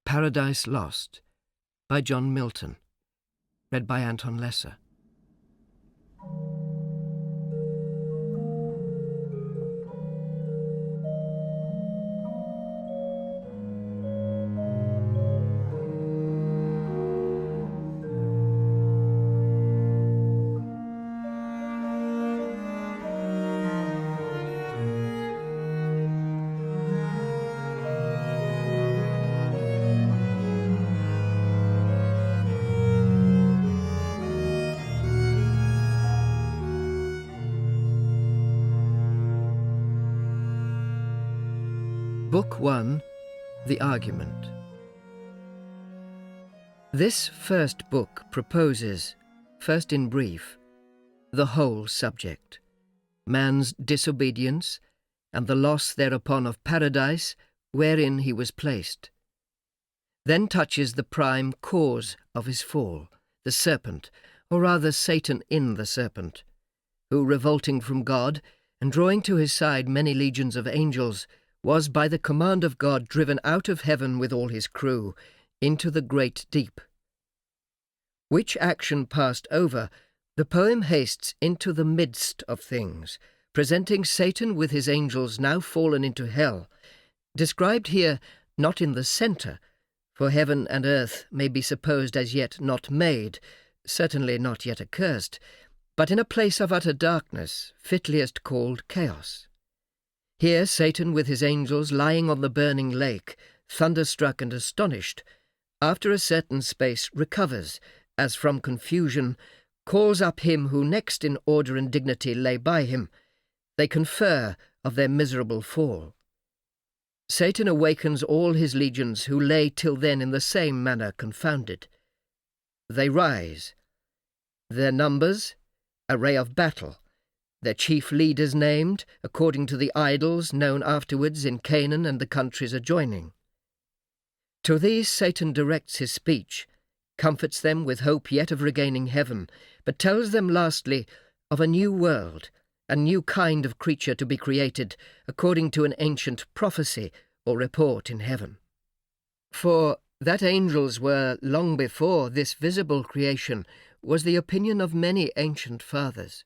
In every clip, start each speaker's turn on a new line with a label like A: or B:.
A: Paradise Lost by John Milton. Read by Anton Lesser. Book 1, The Argument. This first book proposes, first in brief, the whole subject, man's disobedience, and the loss thereupon of paradise wherein he was placed. Then touches the prime cause of his fall, the serpent, or rather Satan in the serpent, who, revolting from God, and drawing to his side many legions of angels, was by the command of God driven out of heaven with all his crew into the great deep. Which action passed over, the poem hastes into the midst of things, presenting Satan with his angels now fallen into hell, described here not in the centre, for heaven and earth may be supposed as yet not made, certainly not yet accursed, but in a place of utter darkness, fitliest called chaos. Here Satan with his angels lying on the burning lake, thunderstruck and astonished, after a certain space recovers, as from confusion, calls up him who next in order and dignity lay by him. They confer of their miserable fall. Satan awakens all his legions who lay till then in the same manner confounded. They rise. Their numbers, array of battle, their chief leaders named, according to the idols known afterwards in Canaan and the countries adjoining. To these Satan directs his speech, comforts them with hope yet of regaining heaven, but tells them lastly of a new world, a new kind of creature to be created, according to an ancient prophecy or report in heaven. For that angels were long before this visible creation was the opinion of many ancient fathers.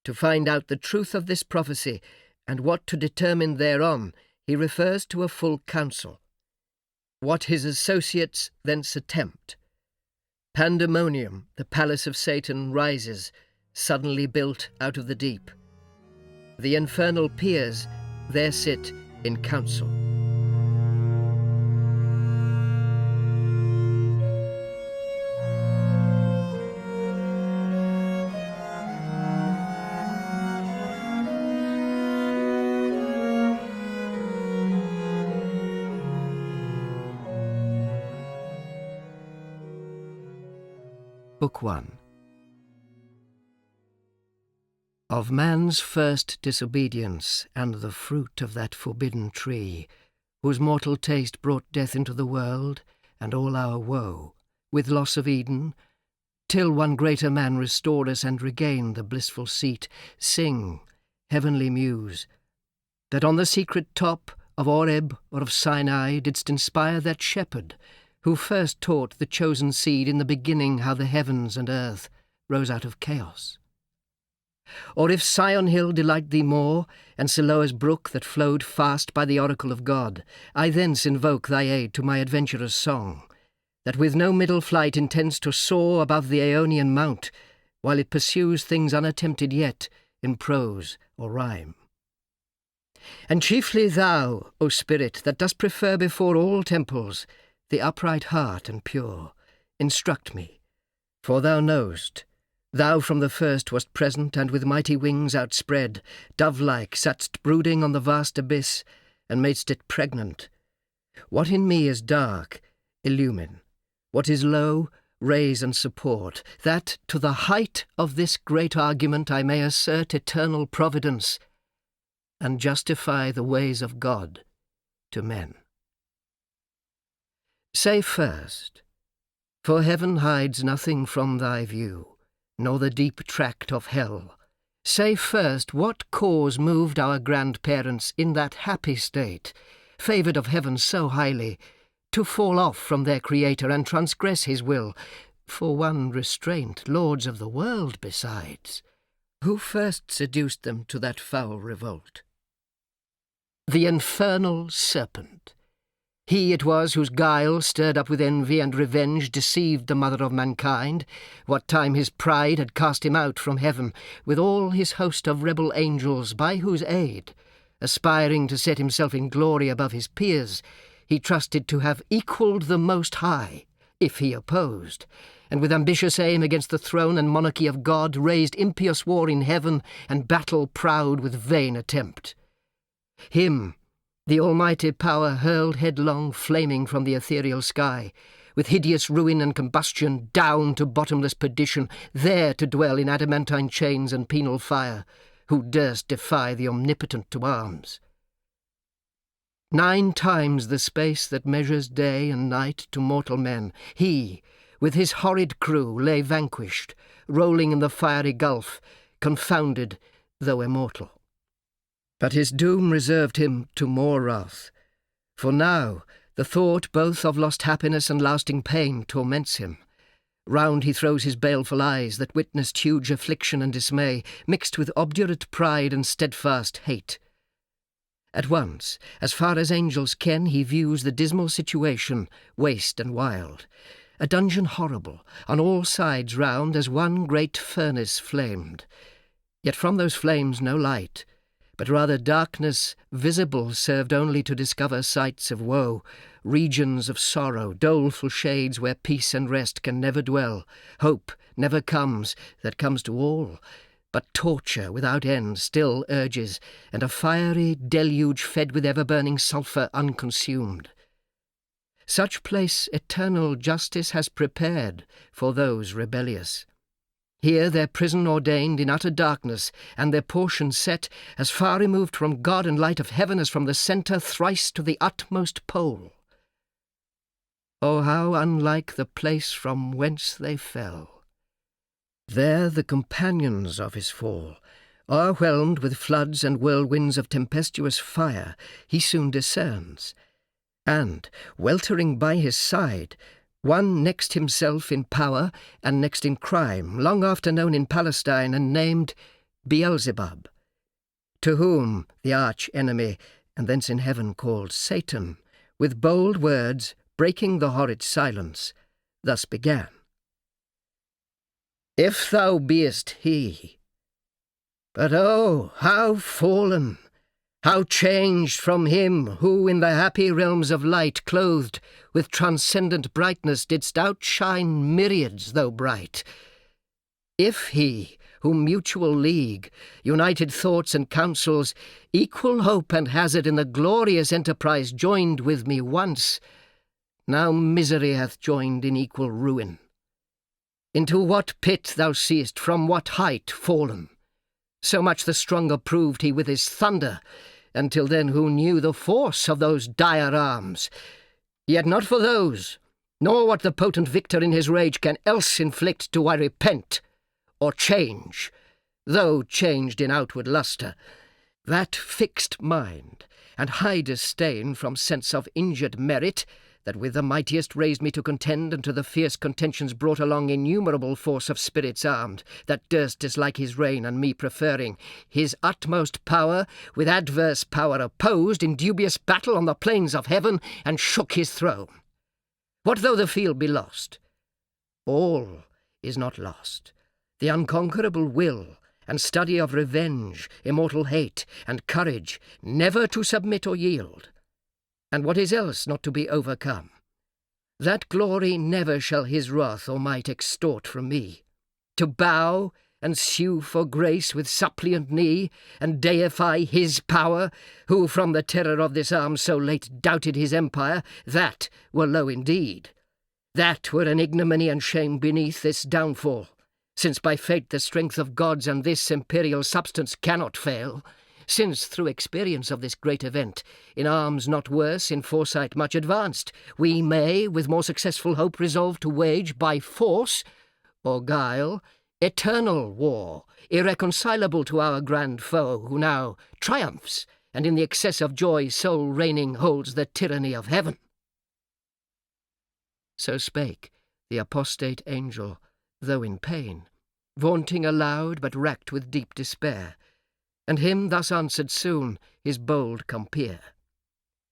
A: To find out the truth of this prophecy, and what to determine thereon, he refers to a full council. What his associates thence attempt. Pandemonium, the palace of Satan, rises, suddenly built out of the deep. The infernal peers there sit in council. Book 1. Of man's first disobedience, and the fruit of that forbidden tree, whose mortal taste brought death into the world, and all our woe, with loss of Eden, till one greater man restore us and regain the blissful seat, sing, heavenly muse, that on the secret top of Oreb or of Sinai didst inspire that shepherd, who first taught the chosen seed in the beginning how the heavens and earth rose out of chaos. Or if Sion hill delight thee more, and Siloa's brook that flowed fast by the oracle of God, I thence invoke thy aid to my adventurer's song, that with no middle flight intends to soar above the Aeonian mount, while it pursues things unattempted yet in prose or rhyme. And chiefly thou, O Spirit, that dost prefer before all temples the upright heart and pure, instruct me, for thou knowest, thou from the first wast present, and with mighty wings outspread, dove-like satst brooding on the vast abyss, and madest it pregnant. What in me is dark, illumine. What is low, raise and support, that to the height of this great argument I may assert eternal providence, and justify the ways of God to men. Say first, for heaven hides nothing from thy view, nor the deep tract of hell. Say first, what cause moved our grandparents in that happy state, favoured of heaven so highly, to fall off from their Creator and transgress his will, for one restraint, lords of the world besides. Who first seduced them to that foul revolt? The infernal serpent. He it was whose guile, stirred up with envy and revenge, deceived the mother of mankind, what time his pride had cast him out from heaven, with all his host of rebel angels, by whose aid, aspiring to set himself in glory above his peers, he trusted to have equalled the Most High, if he opposed, and with ambitious aim against the throne and monarchy of God raised impious war in heaven and battle proud with vain attempt. Him the almighty power hurled headlong, flaming from the ethereal sky, with hideous ruin and combustion down to bottomless perdition, there to dwell in adamantine chains and penal fire, who durst defy the omnipotent to arms. 9 times the space that measures day and night to mortal men, he, with his horrid crew, lay vanquished, rolling in the fiery gulf, confounded, though immortal. But his doom reserved him to more wrath, for now the thought both of lost happiness and lasting pain torments him. Round he throws his baleful eyes that witnessed huge affliction and dismay, mixed with obdurate pride and steadfast hate. At once, as far as angels ken, he views the dismal situation, waste and wild, a dungeon horrible, on all sides round as one great furnace flamed. Yet from those flames no light, but rather darkness visible served only to discover sights of woe, regions of sorrow, doleful shades where peace and rest can never dwell, hope never comes that comes to all, but torture without end still urges, and a fiery deluge fed with ever-burning sulphur unconsumed. Such place eternal justice has prepared for those rebellious. Here their prison ordained in utter darkness, and their portion set, as far removed from God and light of heaven as from the centre thrice to the utmost pole. Oh, how unlike the place from whence they fell! There the companions of his fall, o'erwhelmed with floods and whirlwinds of tempestuous fire, he soon discerns, and, weltering by his side, one next himself in power and next in crime, long after known in Palestine and named Beelzebub, to whom the arch-enemy, and thence in heaven called Satan, with bold words, breaking the horrid silence, thus began. If thou beest he, but oh, how fallen, how changed from him who in the happy realms of light, clothed with transcendent brightness, didst outshine myriads though bright. If he, whom mutual league, united thoughts and counsels, equal hope and hazard in the glorious enterprise joined with me once, now misery hath joined in equal ruin. Into what pit thou seest, from what height fallen, so much the stronger proved he with his thunder, until then who knew the force of those dire arms? Yet not for those, nor what the potent victor in his rage can else inflict, do I repent, or change, though changed in outward lustre, that fixed mind, and high disdain from sense of injured merit, that with the mightiest raised me to contend, and to the fierce contentions brought along innumerable force of spirits armed, that durst dislike his reign, and me preferring his utmost power, with adverse power opposed, in dubious battle on the plains of heaven, and shook his throne. What though the field be lost? All is not lost. The unconquerable will, and study of revenge, immortal hate, and courage, never to submit or yield, and what is else not to be overcome. That glory never shall his wrath or might extort from me. To bow and sue for grace with suppliant knee, and deify his power, who from the terror of this arm so late doubted his empire, that were low indeed. That were an ignominy and shame beneath this downfall, since by fate the strength of gods and this imperial substance cannot fail, since through experience of this great event, in arms not worse, in foresight much advanced, we may with more successful hope resolve to wage by force or guile eternal war, irreconcilable to our grand foe, who now triumphs, and in the excess of joy sole reigning holds the tyranny of heaven. So spake the apostate angel, though in pain, vaunting aloud but racked with deep despair, and him thus answered soon his bold compeer.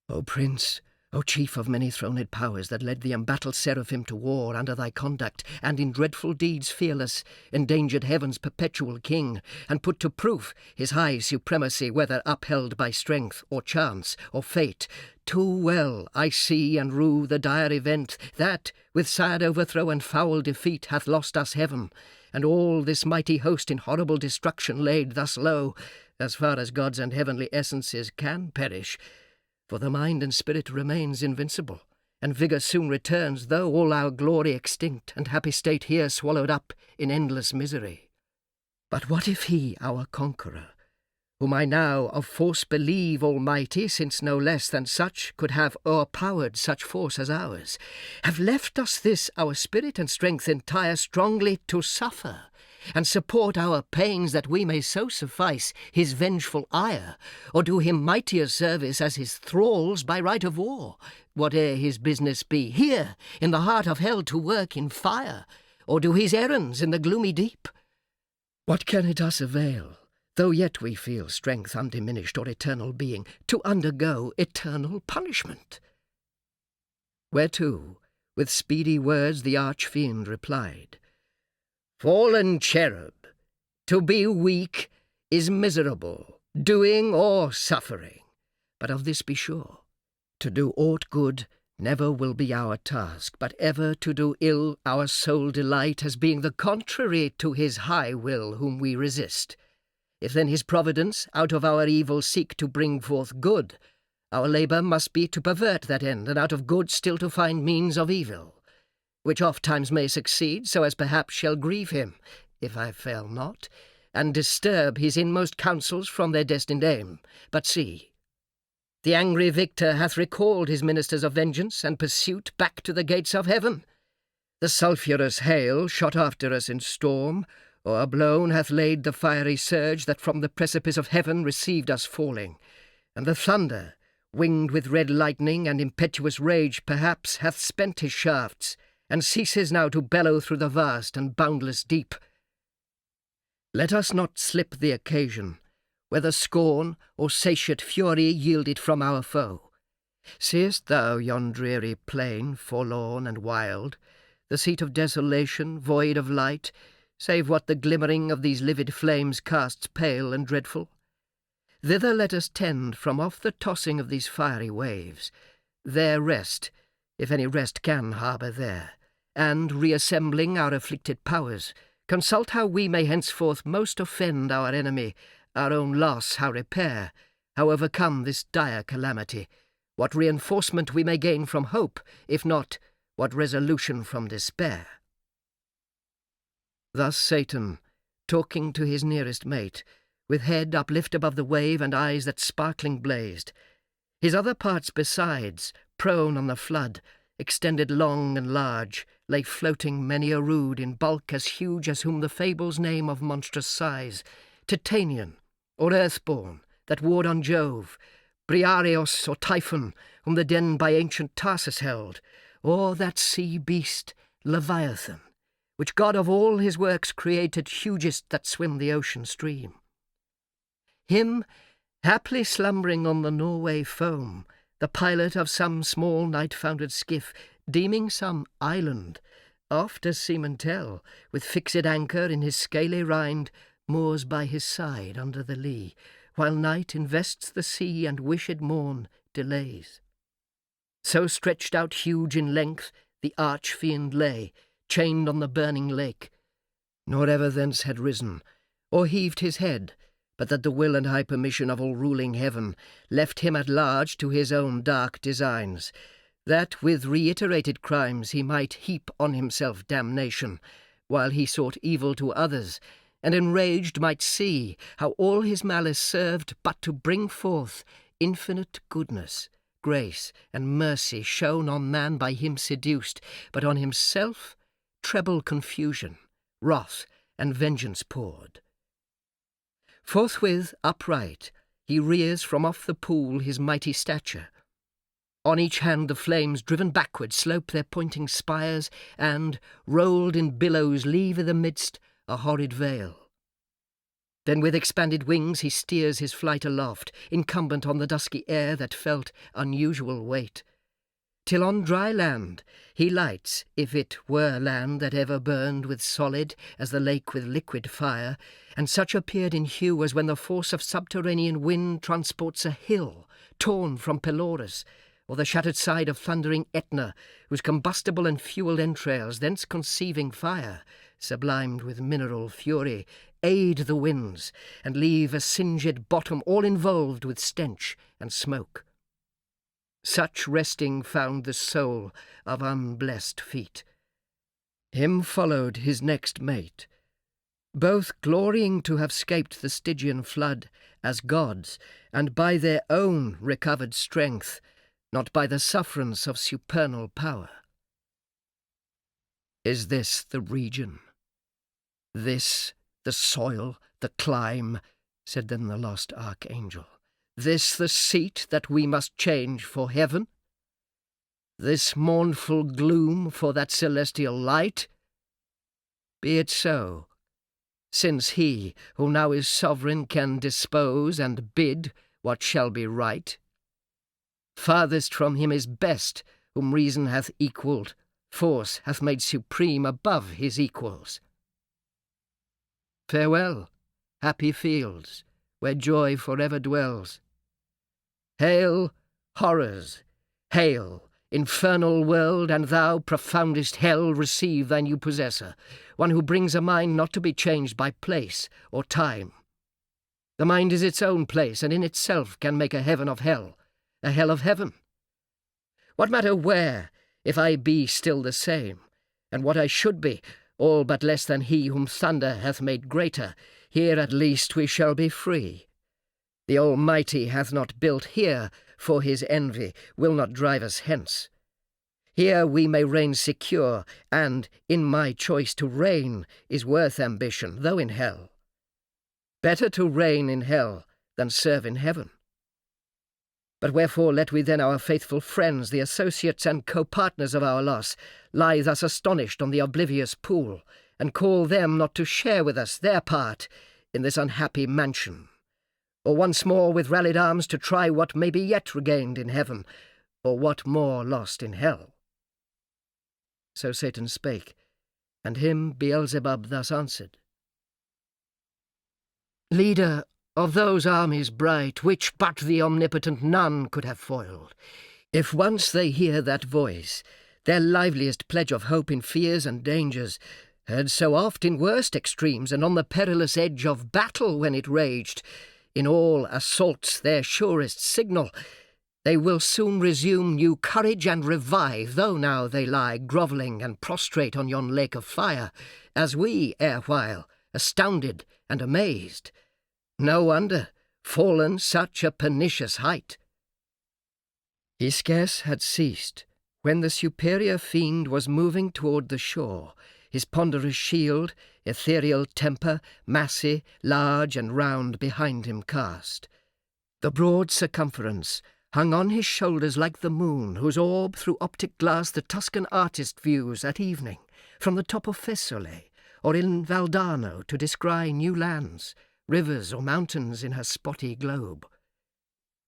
A: O Prince, O chief of many throned powers, that led the embattled seraphim to war under thy conduct, and in dreadful deeds fearless endangered heaven's perpetual king, and put to proof his high supremacy, whether upheld by strength or chance or fate, too well I see and rue the dire event that, with sad overthrow and foul defeat, hath lost us heaven, and all this mighty host in horrible destruction laid thus low, as far as gods and heavenly essences can perish. For the mind and spirit remains invincible, and vigour soon returns, though all our glory extinct, and happy state here swallowed up in endless misery. But what if he, our conqueror, whom I now of force believe almighty, since no less than such could have o'erpowered such force as ours, have left us this our spirit and strength entire strongly to suffer, and support our pains that we may so suffice his vengeful ire, or do him mightier service as his thralls by right of war, whate'er his business be, here in the heart of hell to work in fire, or do his errands in the gloomy deep? What can it us avail, though yet we feel strength undiminished or eternal being, to undergo eternal punishment? Whereto, with speedy words the arch-fiend replied, Fallen cherub, to be weak is miserable, doing or suffering. But of this be sure, to do aught good never will be our task, but ever to do ill our sole delight, as being the contrary to his high will whom we resist. If then his providence out of our evil seek to bring forth good, our labour must be to pervert that end, and out of good still to find means of evil, which oft times may succeed, so as perhaps shall grieve him, if I fail not, and disturb his inmost counsels from their destined aim. But see, the angry victor hath recalled his ministers of vengeance and pursuit back to the gates of heaven. The sulphurous hail, shot after us in storm, o'erblown hath laid the fiery surge that from the precipice of heaven received us falling, and the thunder, winged with red lightning and impetuous rage, perhaps hath spent his shafts, and ceases now to bellow through the vast and boundless deep. Let us not slip the occasion, whether scorn or satiate fury yield it from our foe. Seest thou yon dreary plain, forlorn and wild, the seat of desolation, void of light, save what the glimmering of these livid flames casts pale and dreadful? Thither let us tend from off the tossing of these fiery waves, there rest, if any rest can harbour there, and, reassembling our afflicted powers, consult how we may henceforth most offend our enemy, our own loss how repair, how overcome this dire calamity, what reinforcement we may gain from hope, if not, what resolution from despair. Thus Satan, talking to his nearest mate, with head uplift above the wave and eyes that sparkling blazed, his other parts besides, prone on the flood, extended long and large, lay floating many a rood in bulk as huge as whom the fables name of monstrous size, Titanian, or earthborn, that warred on Jove, Briareos or Typhon, whom the den by ancient Tarsus held, or that sea beast, Leviathan, which God of all his works created hugest that swim the ocean stream. Him, haply slumbering on the Norway foam, the pilot of some small night-founded skiff, deeming some island, oft as seamen tell, with fixed anchor in his scaly rind, moors by his side under the lee, while night invests the sea and wished morn delays. So stretched out huge in length, the arch-fiend lay, chained on the burning lake, nor ever thence had risen, or heaved his head, but that the will and high permission of all ruling heaven left him at large to his own dark designs, that with reiterated crimes he might heap on himself damnation, while he sought evil to others, and enraged might see how all his malice served but to bring forth infinite goodness, grace, and mercy shown on man by him seduced, but on himself treble confusion, wrath, and vengeance poured. Forthwith upright, he rears from off the pool his mighty stature, On each hand the flames, driven backward, slope their pointing spires, and, rolled in billows, leave i' the midst a horrid veil. Then with expanded wings he steers his flight aloft, incumbent on the dusky air that felt unusual weight, till on dry land he lights, if it were land that ever burned with solid as the lake with liquid fire, and such appeared in hue as when the force of subterranean wind transports a hill torn from Pelorus, or the shattered side of thundering Etna, whose combustible and fuelled entrails, thence conceiving fire, sublimed with mineral fury, aid the winds, and leave a singed bottom all involved with stench and smoke. Such resting found the soul of unblessed feet. Him followed his next mate, both glorying to have scaped the Stygian flood as gods, and by their own recovered strength, not by the sufferance of supernal power. Is this the region? This the soil, the clime, said then the lost archangel. This the seat that we must change for heaven? This mournful gloom for that celestial light? Be it so, since he who now is sovereign can dispose and bid what shall be right. Farthest from him is best, whom reason hath equalled, force hath made supreme above his equals. Farewell, happy fields, where joy forever dwells. Hail, horrors! Hail, infernal world, and thou, profoundest hell, receive thy new possessor, one who brings a mind not to be changed by place or time. The mind is its own place, and in itself can make a heaven of hell, a hell of heaven. What matter where, if I be still the same, and what I should be, all but less than he whom thunder hath made greater, here at least we shall be free. The Almighty hath not built here for his envy, will not drive us hence. Here we may reign secure, and in my choice to reign is worth ambition, though in hell. Better to reign in hell than serve in heaven. But wherefore let we then our faithful friends, the associates and co-partners of our loss, lie thus astonished on the oblivious pool, and call them not to share with us their part in this unhappy mansion, or once more with rallied arms to try what may be yet regained in heaven, or what more lost in hell. So Satan spake, and him Beelzebub thus answered. Leader of those armies bright, which but the omnipotent none could have foiled, if once they hear that voice, their liveliest pledge of hope in fears and dangers, heard so oft in worst extremes, and on the perilous edge of battle when it raged, in all assaults their surest signal, they will soon resume new courage and revive, though now they lie grovelling and prostrate on yon lake of fire, as we erewhile, astounded and amazed. No wonder, fallen such a pernicious height. He scarce had ceased, when the superior fiend was moving toward the shore, his ponderous shield, ethereal temper, massy, large and round behind him cast. The broad circumference hung on his shoulders like the moon, whose orb through optic glass the Tuscan artist views at evening, from the top of Fiesole, or in Valdarno to descry new lands, rivers or mountains in her spotty globe.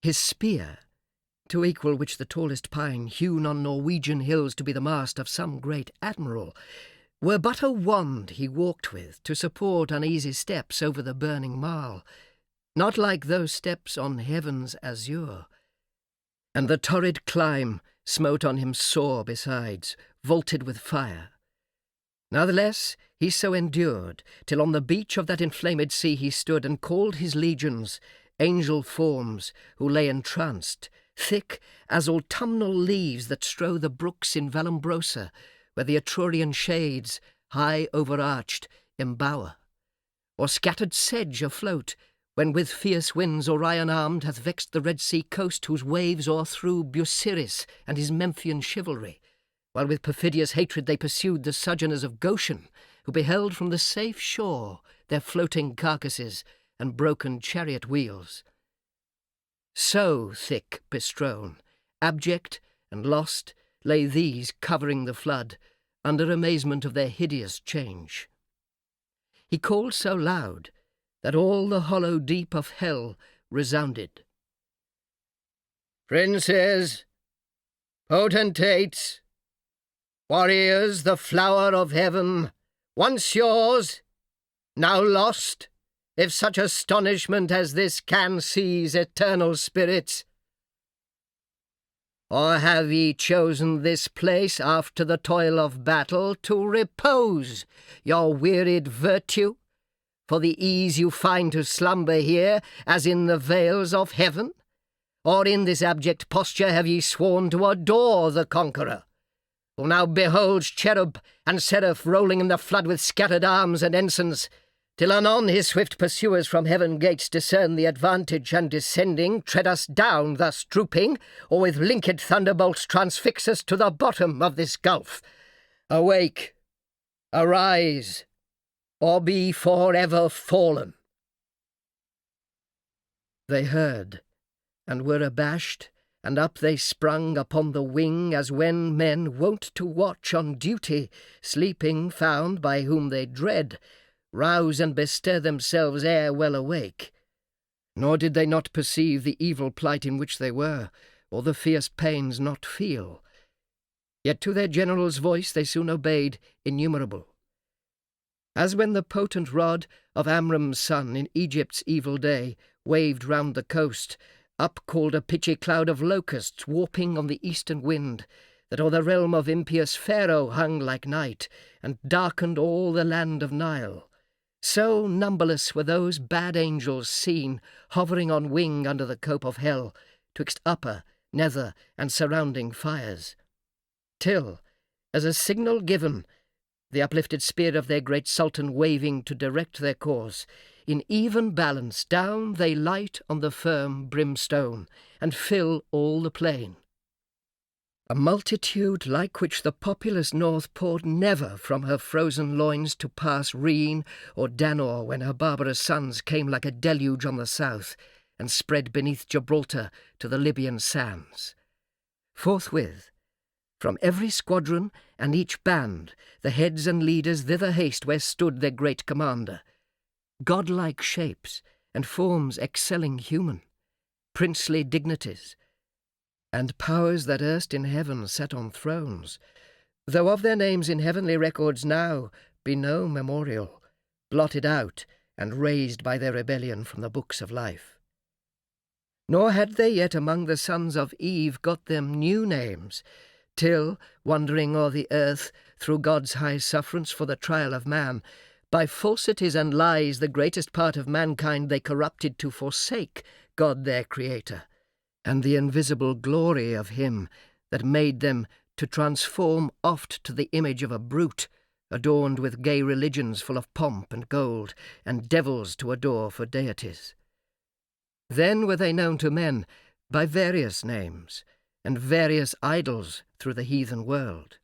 A: His spear, to equal which the tallest pine hewn on Norwegian hills to be the mast of some great admiral, were but a wand he walked with to support uneasy steps over the burning marl, not like those steps on heaven's azure. And the torrid clime smote on him sore besides, vaulted with fire. Natheless he so endured, till on the beach of that inflamed sea he stood, and called his legions, angel forms, who lay entranced, thick as autumnal leaves that strow the brooks in Vallombrosa, where the Etrurian shades, high overarched, embower, or scattered sedge afloat, when with fierce winds Orion armed hath vexed the Red Sea coast, whose waves o'erthrew Busiris and his Memphian chivalry, while with perfidious hatred they pursued the sojourners of Goshen, who beheld from the safe shore their floating carcasses and broken chariot wheels. So thick bestrown, abject and lost lay these covering the flood, under amazement of their hideous change. He called so loud that all the hollow deep of hell resounded. "Princes, potentates, warriors, the flower of heaven, once yours, now lost, if such astonishment as this can seize eternal spirits. Or have ye chosen this place after the toil of battle to repose your wearied virtue, for the ease you find to slumber here as in the vales of heaven? Or in this abject posture have ye sworn to adore the conqueror, who now beholds cherub and seraph rolling in the flood with scattered arms and ensigns, till anon his swift pursuers from heaven gates discern the advantage, and descending tread us down, thus drooping, or with linked thunderbolts transfix us to the bottom of this gulf? Awake, arise, or be forever fallen." They heard, and were abashed, and up they sprung upon the wing, as when men wont to watch on duty, sleeping found by whom they dread, rouse and bestir themselves ere well awake. Nor did they not perceive the evil plight in which they were, or the fierce pains not feel. Yet to their general's voice they soon obeyed innumerable. As when the potent rod of Amram's son in Egypt's evil day waved round the coast, up called a pitchy cloud of locusts warping on the eastern wind, that o'er the realm of impious Pharaoh hung like night, and darkened all the land of Nile. So numberless were those bad angels seen, hovering on wing under the cope of hell, twixt upper, nether, and surrounding fires. Till, as a signal given, the uplifted spear of their great Sultan waving to direct their course, in even balance down they light on the firm brimstone, and fill all the plain. A multitude like which the populous north poured never from her frozen loins to pass Rhine or Danor, when her barbarous sons came like a deluge on the south, and spread beneath Gibraltar to the Libyan sands. Forthwith, from every squadron and each band, the heads and leaders thither haste where stood their great commander. Godlike shapes and forms excelling human, princely dignities, and powers that erst in heaven sat on thrones, though of their names in heavenly records now be no memorial, blotted out and razed by their rebellion from the books of life. Nor had they yet among the sons of Eve got them new names, till, wandering o'er the earth through God's high sufferance for the trial of man, by falsities and lies the greatest part of mankind they corrupted to forsake God their Creator, and the invisible glory of him that made them to transform oft to the image of a brute, adorned with gay religions full of pomp and gold, and devils to adore for deities. Then were they known to men by various names, and various idols through the heathen world.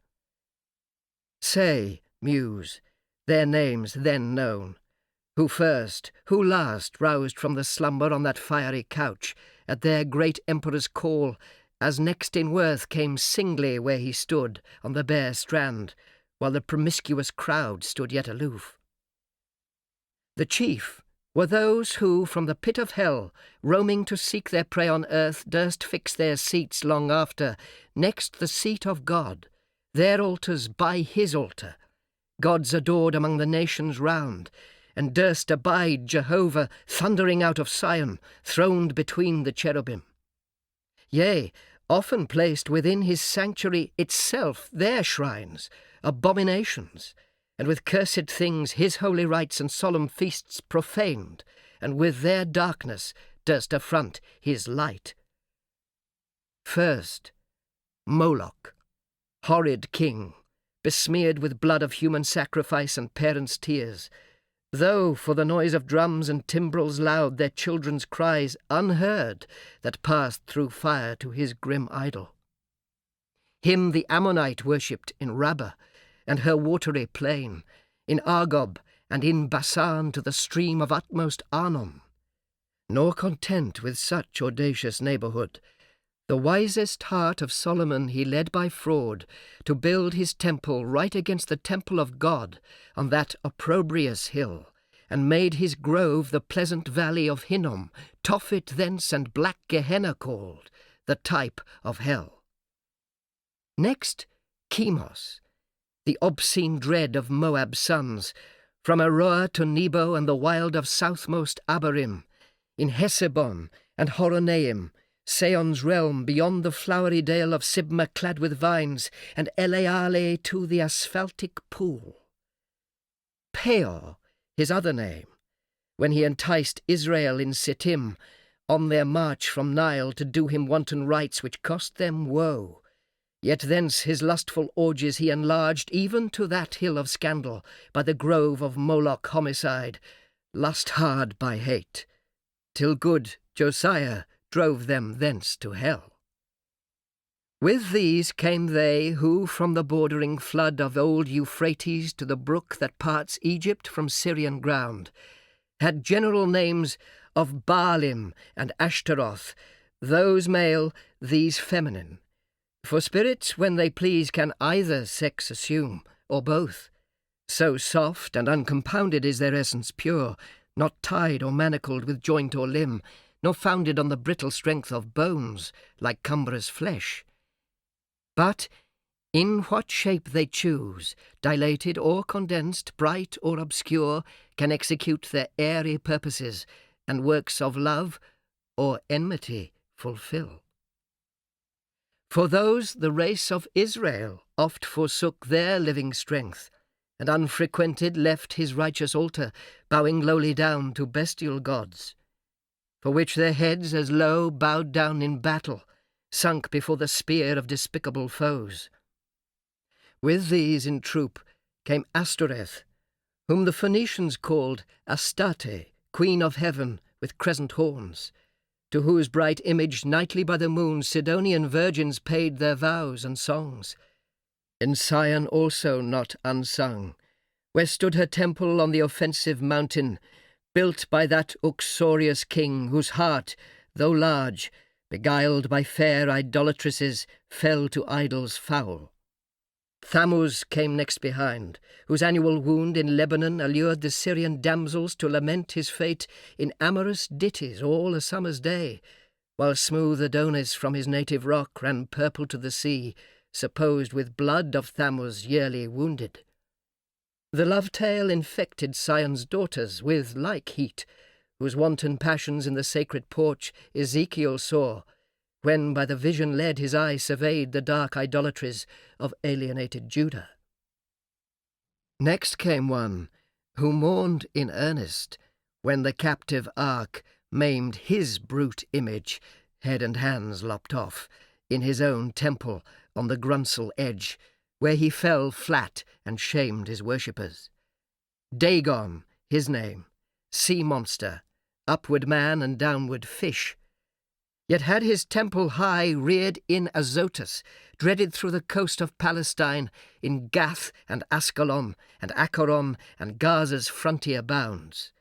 A: Say, Muse, their names then known, who first, who last roused from the slumber on that fiery couch, at their great emperor's call, as next in worth came singly where he stood on the bare strand, while the promiscuous crowd stood yet aloof. The chief were those who, from the pit of hell, roaming to seek their prey on earth, durst fix their seats long after, next the seat of God, their altars by his altar, gods adored among the nations round, and durst abide Jehovah thundering out of Sion, throned between the cherubim. Yea, often placed within his sanctuary itself their shrines, abominations, and with cursed things his holy rites and solemn feasts profaned, and with their darkness durst affront his light. First, Moloch, horrid king, besmeared with blood of human sacrifice and parents' tears, though for the noise of drums and timbrels loud their children's cries unheard that passed through fire to his grim idol. Him the Ammonite worshipped in Rabbah and her watery plain, in Argob and in Basan to the stream of utmost Arnon. Nor content with such audacious neighbourhood, The wisest heart of Solomon he led by fraud to build his temple right against the temple of God on that opprobrious hill, and made his grove the pleasant valley of Hinnom, Tophet thence and black Gehenna called, the type of hell. Next, Chemos, the obscene dread of Moab's sons, from Aroer to Nebo and the wild of southmost Abarim, in Hesebon and Horonaim, Seon's realm beyond the flowery dale of Sibma clad with vines, and Eleale to the asphaltic pool. Peor, his other name, when he enticed Israel in Sittim, on their march from Nile to do him wanton rites which cost them woe. Yet thence his lustful orgies he enlarged even to that hill of scandal, by the grove of Moloch homicide, lust hard by hate, till good Josiah drove them thence to hell. With these came they who, from the bordering flood of old Euphrates to the brook that parts Egypt from Syrian ground, had general names of Baalim and Ashtaroth, those male, these feminine. For spirits, when they please, can either sex assume, or both. So soft and uncompounded is their essence pure, not tied or manacled with joint or limb, nor founded on the brittle strength of bones, like cumbrous flesh. But in what shape they choose, dilated or condensed, bright or obscure, can execute their airy purposes, and works of love or enmity fulfill. For those the race of Israel oft forsook their living strength, and unfrequented left his righteous altar, bowing lowly down to bestial gods, for which their heads as low bowed down in battle, sunk before the spear of despicable foes. With these in troop came Astoreth, whom the Phoenicians called Astarte, Queen of Heaven, with crescent horns, to whose bright image nightly by the moon Sidonian virgins paid their vows and songs. In Sion also not unsung, where stood her temple on the offensive mountain, built by that uxorious king whose heart, though large, beguiled by fair idolatresses, fell to idols foul. Thammuz came next behind, whose annual wound in Lebanon allured the Syrian damsels to lament his fate in amorous ditties all a summer's day, while smooth Adonis from his native rock ran purple to the sea, supposed with blood of Thammuz yearly wounded. The love tale infected Sion's daughters with like heat, whose wanton passions in the sacred porch Ezekiel saw, when by the vision led his eye surveyed the dark idolatries of alienated Judah. Next came one who mourned in earnest when the captive ark maimed his brute image, head and hands lopped off, in his own temple on the Grunsel edge, where he fell flat and shamed his worshippers. Dagon, his name, sea monster, upward man and downward fish, yet had his temple high reared in Azotus, dreaded through the coast of Palestine, in Gath and Ascalon and Acaron and Gaza's frontier bounds.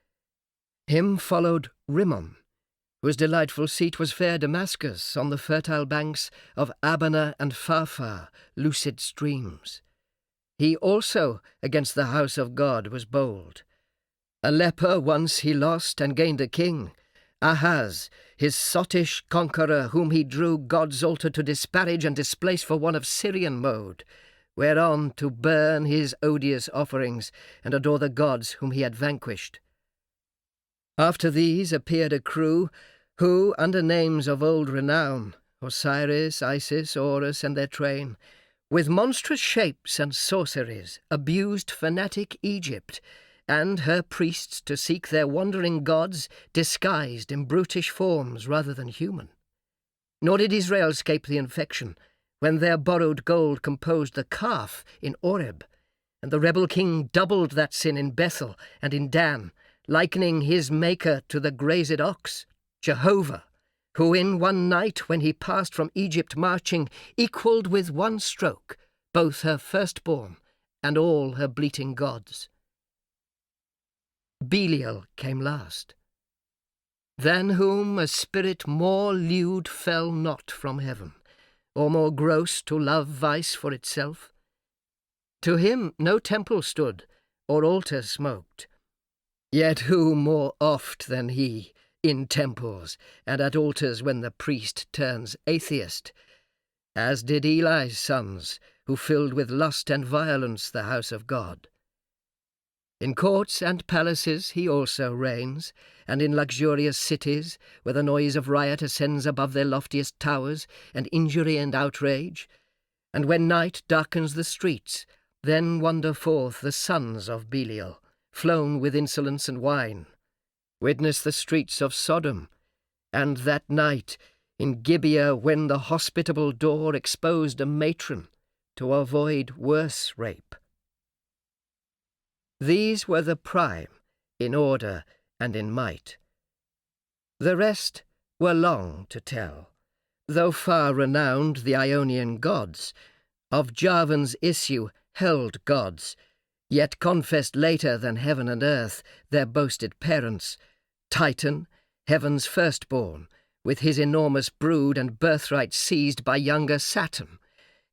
A: Him followed Rimmon, whose delightful seat was fair Damascus on the fertile banks of Abana and Pharphar, lucid streams. He also against the house of God was bold. A leper once he lost and gained a king, Ahaz, his sottish conqueror, whom he drew God's altar to disparage and displace for one of Syrian mode, whereon to burn his odious offerings and adore the gods whom he had vanquished. After these appeared a crew who, under names of old renown, Osiris, Isis, Horus, and their train, with monstrous shapes and sorceries, abused fanatic Egypt, and her priests to seek their wandering gods disguised in brutish forms rather than human. Nor did Israel escape the infection, when their borrowed gold composed the calf in Oreb, and the rebel king doubled that sin in Bethel and in Dan, likening his maker to the grazed ox, Jehovah, who in one night, when he passed from Egypt marching, equalled with one stroke both her firstborn and all her bleating gods. Belial came last. than whom a spirit more lewd fell not from heaven, or more gross to love vice for itself. To him no temple stood, or altar smoked. Yet who more oft than he, in temples, and at altars when the priest turns atheist, as did Eli's sons, who filled with lust and violence the house of God. In courts and palaces he also reigns, and in luxurious cities, where the noise of riot ascends above their loftiest towers, and injury and outrage. And when night darkens the streets, then wander forth the sons of Belial, flown with insolence and wine. Witness the streets of Sodom, and that night in Gibeah, when the hospitable door exposed a matron to avoid worse rape. These were the prime, in order and in might. The rest were long to tell, though far renowned the Ionian gods, of Javan's issue held gods, yet confessed later than heaven and earth their boasted parents, Titan, heaven's firstborn, with his enormous brood and birthright seized by younger Saturn.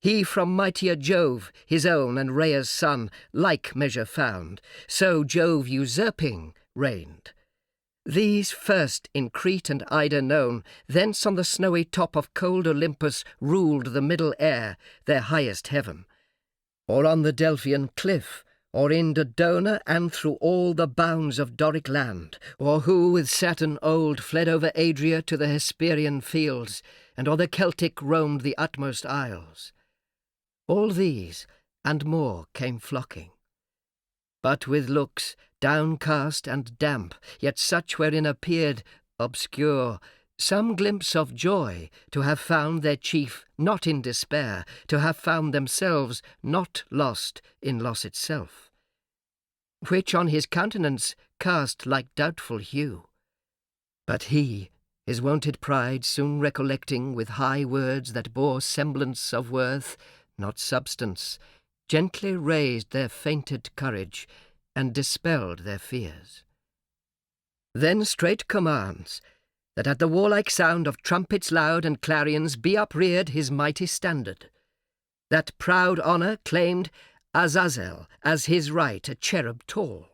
A: He from mightier Jove, his own and Rhea's son, like measure found, so Jove usurping reigned. These first in Crete and Ida known, thence on the snowy top of cold Olympus ruled the middle air, their highest heaven. Or on the Delphian cliff, or in Dodona and through all the bounds of Doric land, or who with Saturn old fled over Adria to the Hesperian fields, and o'er the Celtic roamed the utmost isles. All these and more came flocking, but with looks downcast and damp, yet such wherein appeared, obscure, some glimpse of joy, to have found their chief not in despair, to have found themselves not lost in loss itself, which on his countenance cast like doubtful hue. But he, his wonted pride soon recollecting, with high words that bore semblance of worth, not substance, gently raised their fainted courage, and dispelled their fears. Then straight commands, that at the warlike sound of trumpets loud and clarions be upreared his mighty standard. That proud honour claimed Azazel as his right, a cherub tall,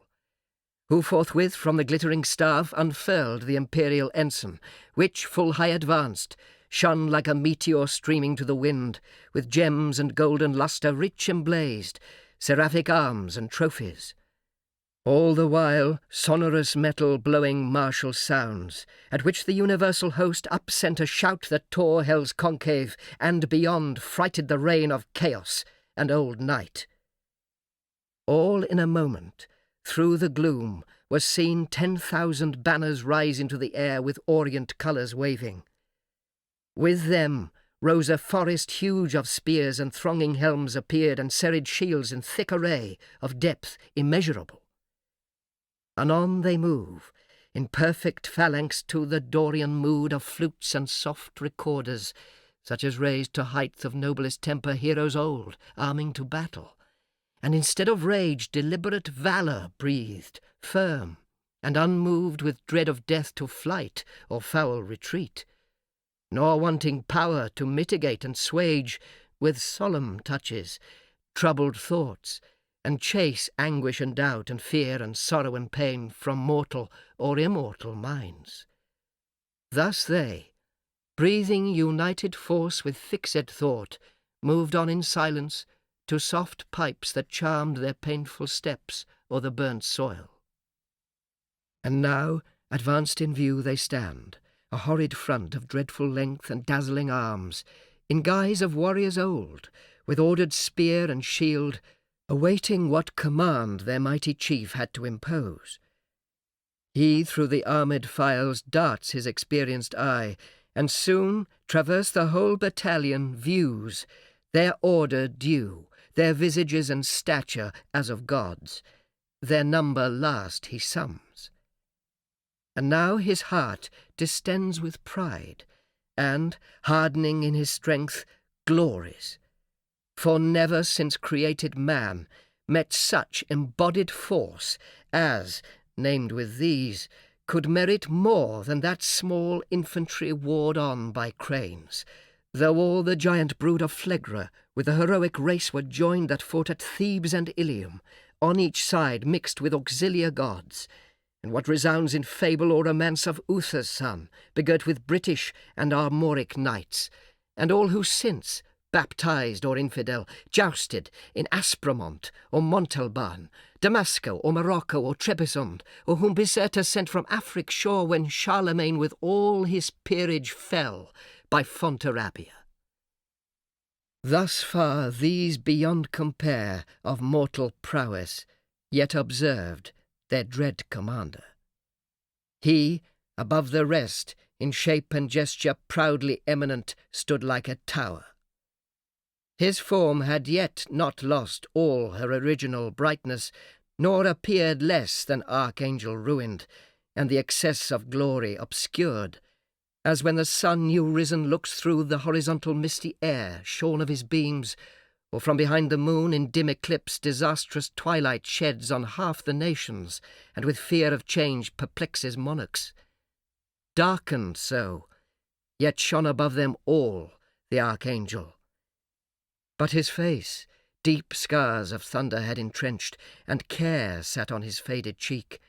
A: who forthwith from the glittering staff unfurled the imperial ensign, which full high advanced, shone like a meteor streaming to the wind, with gems and golden lustre rich emblazed, seraphic arms and trophies. All the while sonorous metal blowing martial sounds, at which the universal host up sent a shout that tore hell's concave, and beyond frighted the reign of chaos and old night. All in a moment, through the gloom, was seen 10,000 banners rise into the air with orient colours waving. With them rose a forest huge of spears, and thronging helms appeared, and serried shields in thick array, of depth immeasurable. Anon they move, in perfect phalanx, to the Dorian mood of flutes and soft recorders, such as raised to height of noblest temper heroes old, arming to battle, and instead of rage deliberate valour breathed, firm, and unmoved with dread of death to flight or foul retreat, nor wanting power to mitigate and swage, with solemn touches, troubled thoughts, and chase anguish and doubt and fear and sorrow and pain from mortal or immortal minds. Thus they, breathing united force with fixed thought, moved on in silence to soft pipes that charmed their painful steps o'er the burnt soil. And now, advanced in view they stand, a horrid front of dreadful length and dazzling arms, in guise of warriors old, with ordered spear and shield, awaiting what command their mighty chief had to impose. He through the armoured files darts his experienced eye, and soon traverse the whole battalion, views their order due, their visages and stature as of gods, their number last he sums. And now his heart distends with pride, and, hardening in his strength, glories. For never since created man met such embodied force as, named with these, could merit more than that small infantry warred on by cranes, though all the giant brood of Phlegra with the heroic race were joined that fought at Thebes and Ilium, on each side mixed with auxiliar gods, and what resounds in fable or romance of Uther's son, begirt with British and Armoric knights, and all who since, baptized or infidel, jousted in Aspromont or Montalban, Damasco or Morocco or Trebizond, or whom Biserta sent from Afric shore when Charlemagne with all his peerage fell by Fontarabia. Thus far these beyond compare of mortal prowess, yet observed their dread commander. He, above the rest, in shape and gesture proudly eminent, stood like a tower. His form had yet not lost all her original brightness, nor appeared less than archangel ruined, and the excess of glory obscured, as when the sun new risen looks through the horizontal misty air shorn of his beams, or from behind the moon in dim eclipse disastrous twilight sheds on half the nations, and with fear of change perplexes monarchs. Darkened so, yet shone above them all the archangel. But his face deep scars of thunder had entrenched, and care sat on his faded cheek,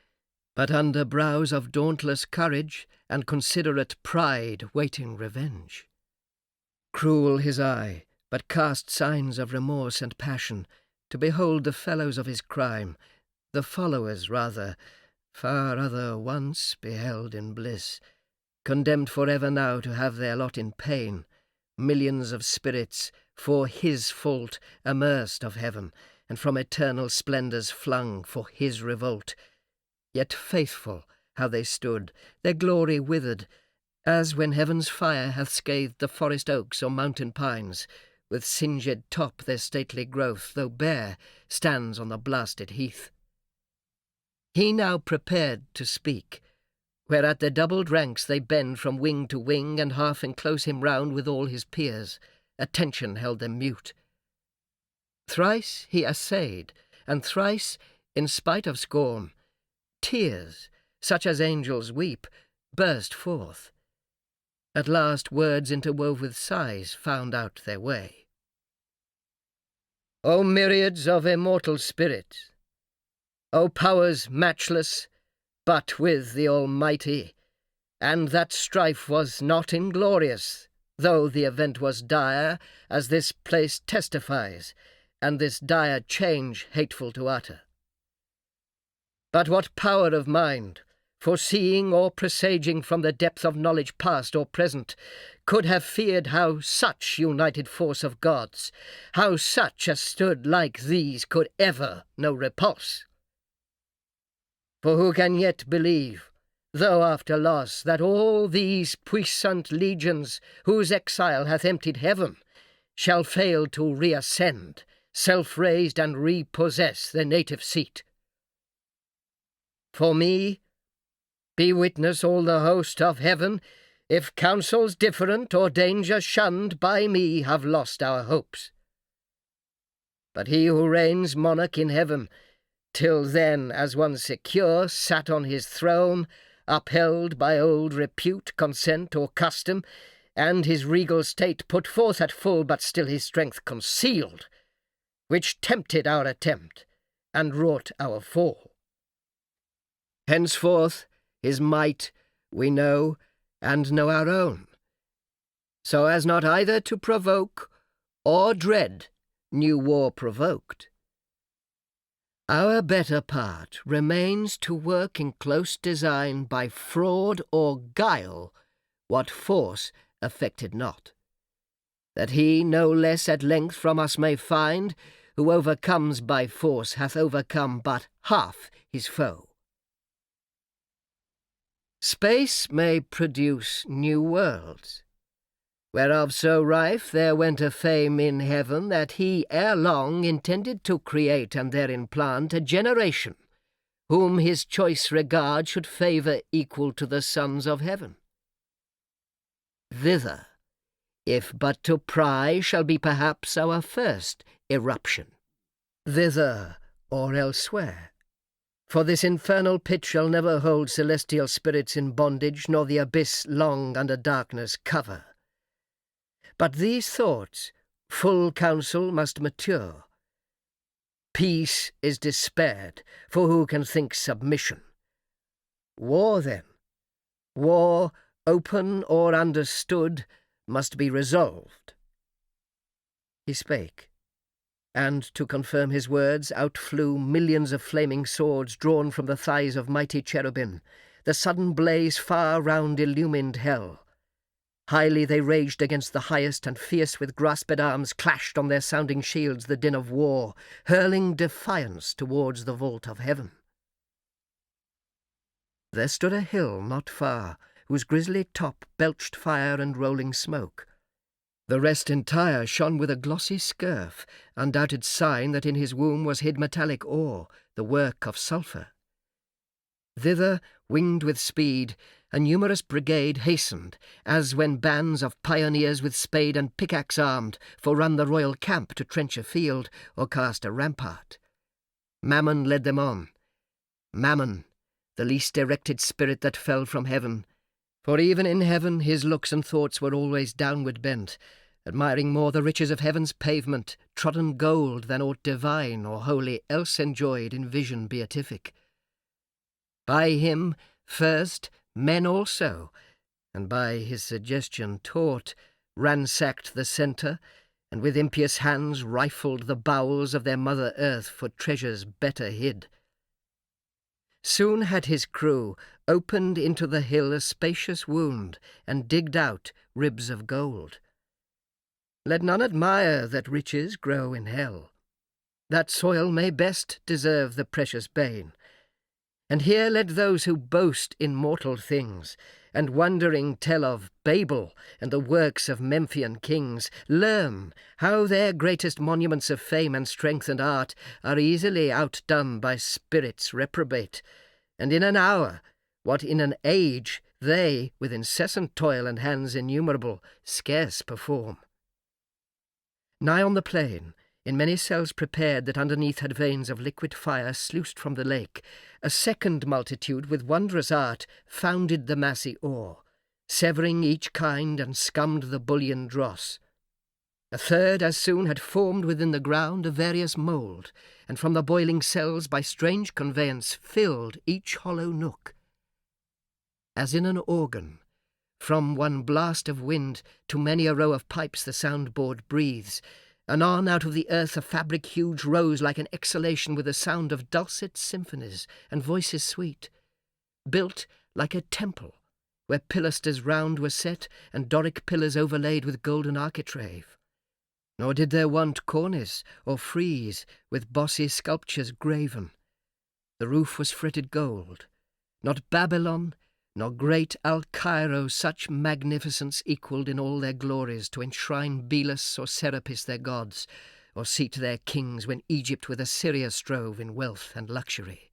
A: but under brows of dauntless courage and considerate pride waiting revenge. Cruel his eye, but cast signs of remorse and passion, to behold the fellows of his crime, the followers rather, far other once beheld in bliss, condemned forever now to have their lot in pain, millions of spirits, for his fault immersed of heaven, and from eternal splendours flung for his revolt. Yet faithful how they stood, their glory withered, as when heaven's fire hath scathed the forest oaks or mountain pines, with singed top their stately growth, though bare, stands on the blasted heath. He now prepared to speak, whereat their doubled ranks they bend from wing to wing, and half enclose him round with all his peers. Attention held them mute. Thrice he essayed, and thrice, in spite of scorn, tears, such as angels weep, burst forth. At last words interwove with sighs found out their way. O myriads of immortal spirits! O powers matchless, but with the Almighty! And that strife was not inglorious, though the event was dire, as this place testifies, and this dire change hateful to utter. But what power of mind, foreseeing or presaging from the depth of knowledge past or present, could have feared how such united force of gods, how such as stood like these could ever know repulse? For who can yet believe, though after loss, that all these puissant legions, whose exile hath emptied heaven, shall fail to reascend, self-raised, and repossess their native seat? For me, be witness all the host of heaven, if counsels different or danger shunned by me have lost our hopes. But he who reigns monarch in heaven, till then as one secure, sat on his throne, upheld by old repute, consent, or custom, and his regal state put forth at full, but still his strength concealed, which tempted our attempt, and wrought our fall. Henceforth his might we know, and know our own, so as not either to provoke or dread new war provoked. Our better part remains to work in close design by fraud or guile what force effected not, that he no less at length from us may find, who overcomes by force hath overcome but half his foe. Space may produce new worlds, whereof so rife there went a fame in heaven that he ere long intended to create and therein plant a generation, whom his choice regard should favour equal to the sons of heaven. Thither, if but to pry, shall be perhaps our first eruption. Thither or elsewhere, For this infernal pit shall never hold celestial spirits in bondage, nor the abyss long under darkness cover. But these thoughts, full counsel must mature. Peace is despaired, for who can think submission? War, then, war, open or understood, must be resolved. He spake, and to confirm his words out flew millions of flaming swords drawn from the thighs of mighty cherubim. The sudden blaze far round illumined hell. Highly they raged against the highest, and fierce with grasped arms clashed on their sounding shields the din of war, hurling defiance towards the vault of heaven. There stood a hill not far, whose grisly top belched fire and rolling smoke. The rest entire shone with a glossy scurf, undoubted sign that in his womb was hid metallic ore, the work of sulphur. Thither, winged with speed, a numerous brigade hastened, as when bands of pioneers with spade and pickaxe armed, forerun the royal camp to trench a field or cast a rampart. Mammon led them on. Mammon, the least erected spirit that fell from heaven, for even in heaven his looks and thoughts were always downward bent, admiring more the riches of heaven's pavement, trodden gold, than aught divine or holy else enjoyed in vision beatific. By him, first, men also, and by his suggestion taught, ransacked the centre, and with impious hands rifled the bowels of their mother earth for treasures better hid. Soon had his crew opened into the hill a spacious wound, and digged out ribs of gold. Let none admire that riches grow in hell. That soil may best deserve the precious bane. And here let those who boast in mortal things, and wondering tell of Babel and the works of Memphian kings, learn how their greatest monuments of fame and strength and art are easily outdone by spirits reprobate, and in an hour, what in an age they, with incessant toil and hands innumerable, scarce perform. Nigh on the plain, in many cells prepared that underneath had veins of liquid fire sluiced from the lake, a second multitude with wondrous art founded the massy ore, severing each kind and scummed the bullion dross. A third as soon had formed within the ground a various mould, and from the boiling cells by strange conveyance filled each hollow nook. As in an organ, from one blast of wind to many a row of pipes the sound-board breathes, anon out of the earth a fabric huge rose like an exhalation with a sound of dulcet symphonies and voices sweet, built like a temple, where pilasters round were set and Doric pillars overlaid with golden architrave. Nor did there want cornice or frieze with bossy sculptures graven. The roof was fretted gold. Not Babylon, nor great Al-Cairo such magnificence equalled in all their glories to enshrine Belus or Serapis their gods, or seat their kings when Egypt with Assyria strove in wealth and luxury.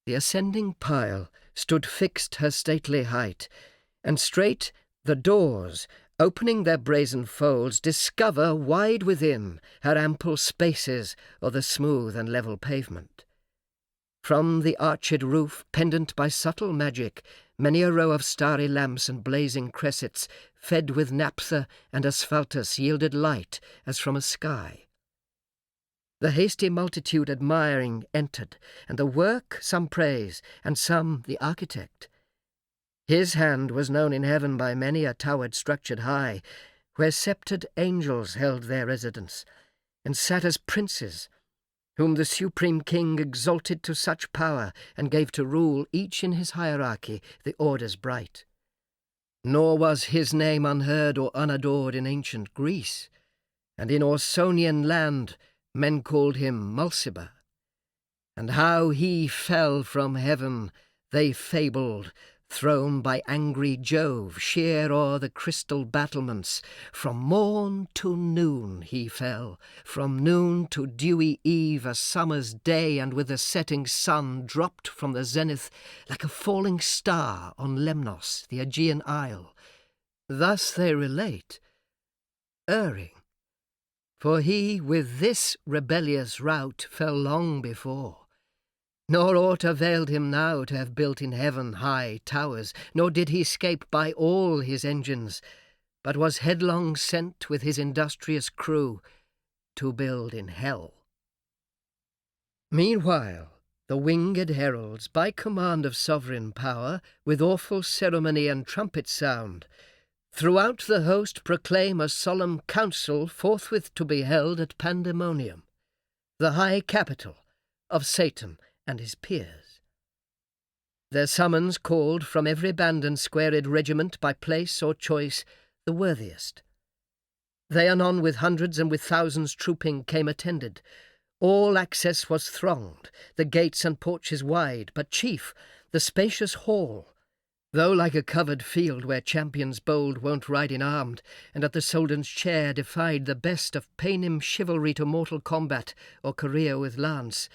A: The ascending pile stood fixed her stately height, and straight the doors, opening their brazen folds, discover wide within her ample spaces or the smooth and level pavement. From the arched roof, pendant by subtle magic, many a row of starry lamps and blazing cressets, fed with naphtha and asphaltus, yielded light as from a sky. The hasty multitude admiring entered, and the work some praise, and some the architect. His hand was known in heaven by many a towered structured high, where sceptred angels held their residence, and sat as princes, whom the supreme king exalted to such power, and gave to rule, each in his hierarchy, the orders bright. Nor was his name unheard or unadored in ancient Greece, and in Orsonian land men called him Mulciber. And how he fell from heaven, they fabled, thrown by angry Jove sheer o'er the crystal battlements. From morn to noon he fell, from noon to dewy eve, a summer's day, and with the setting sun dropped from the zenith like a falling star on Lemnos, the Aegean isle. Thus they relate, erring, for he with this rebellious rout fell long before, Nor aught availed him now to have built in heaven high towers, nor did he scape by all his engines, but was headlong sent with his industrious crew to build in hell. Meanwhile, the winged heralds, by command of sovereign power, with awful ceremony and trumpet sound, throughout the host proclaim a solemn council forthwith to be held at Pandemonium, the high capital of Satan and his peers. Their summons called from every band and squared regiment by place or choice the worthiest. They anon with hundreds and with thousands trooping came attended. All access was thronged, the gates and porches wide, but chief, the spacious hall, though like a covered field where champions bold wont ride in armed, and at the soldan's chair defied the best of Paynim chivalry to mortal combat or career with lance,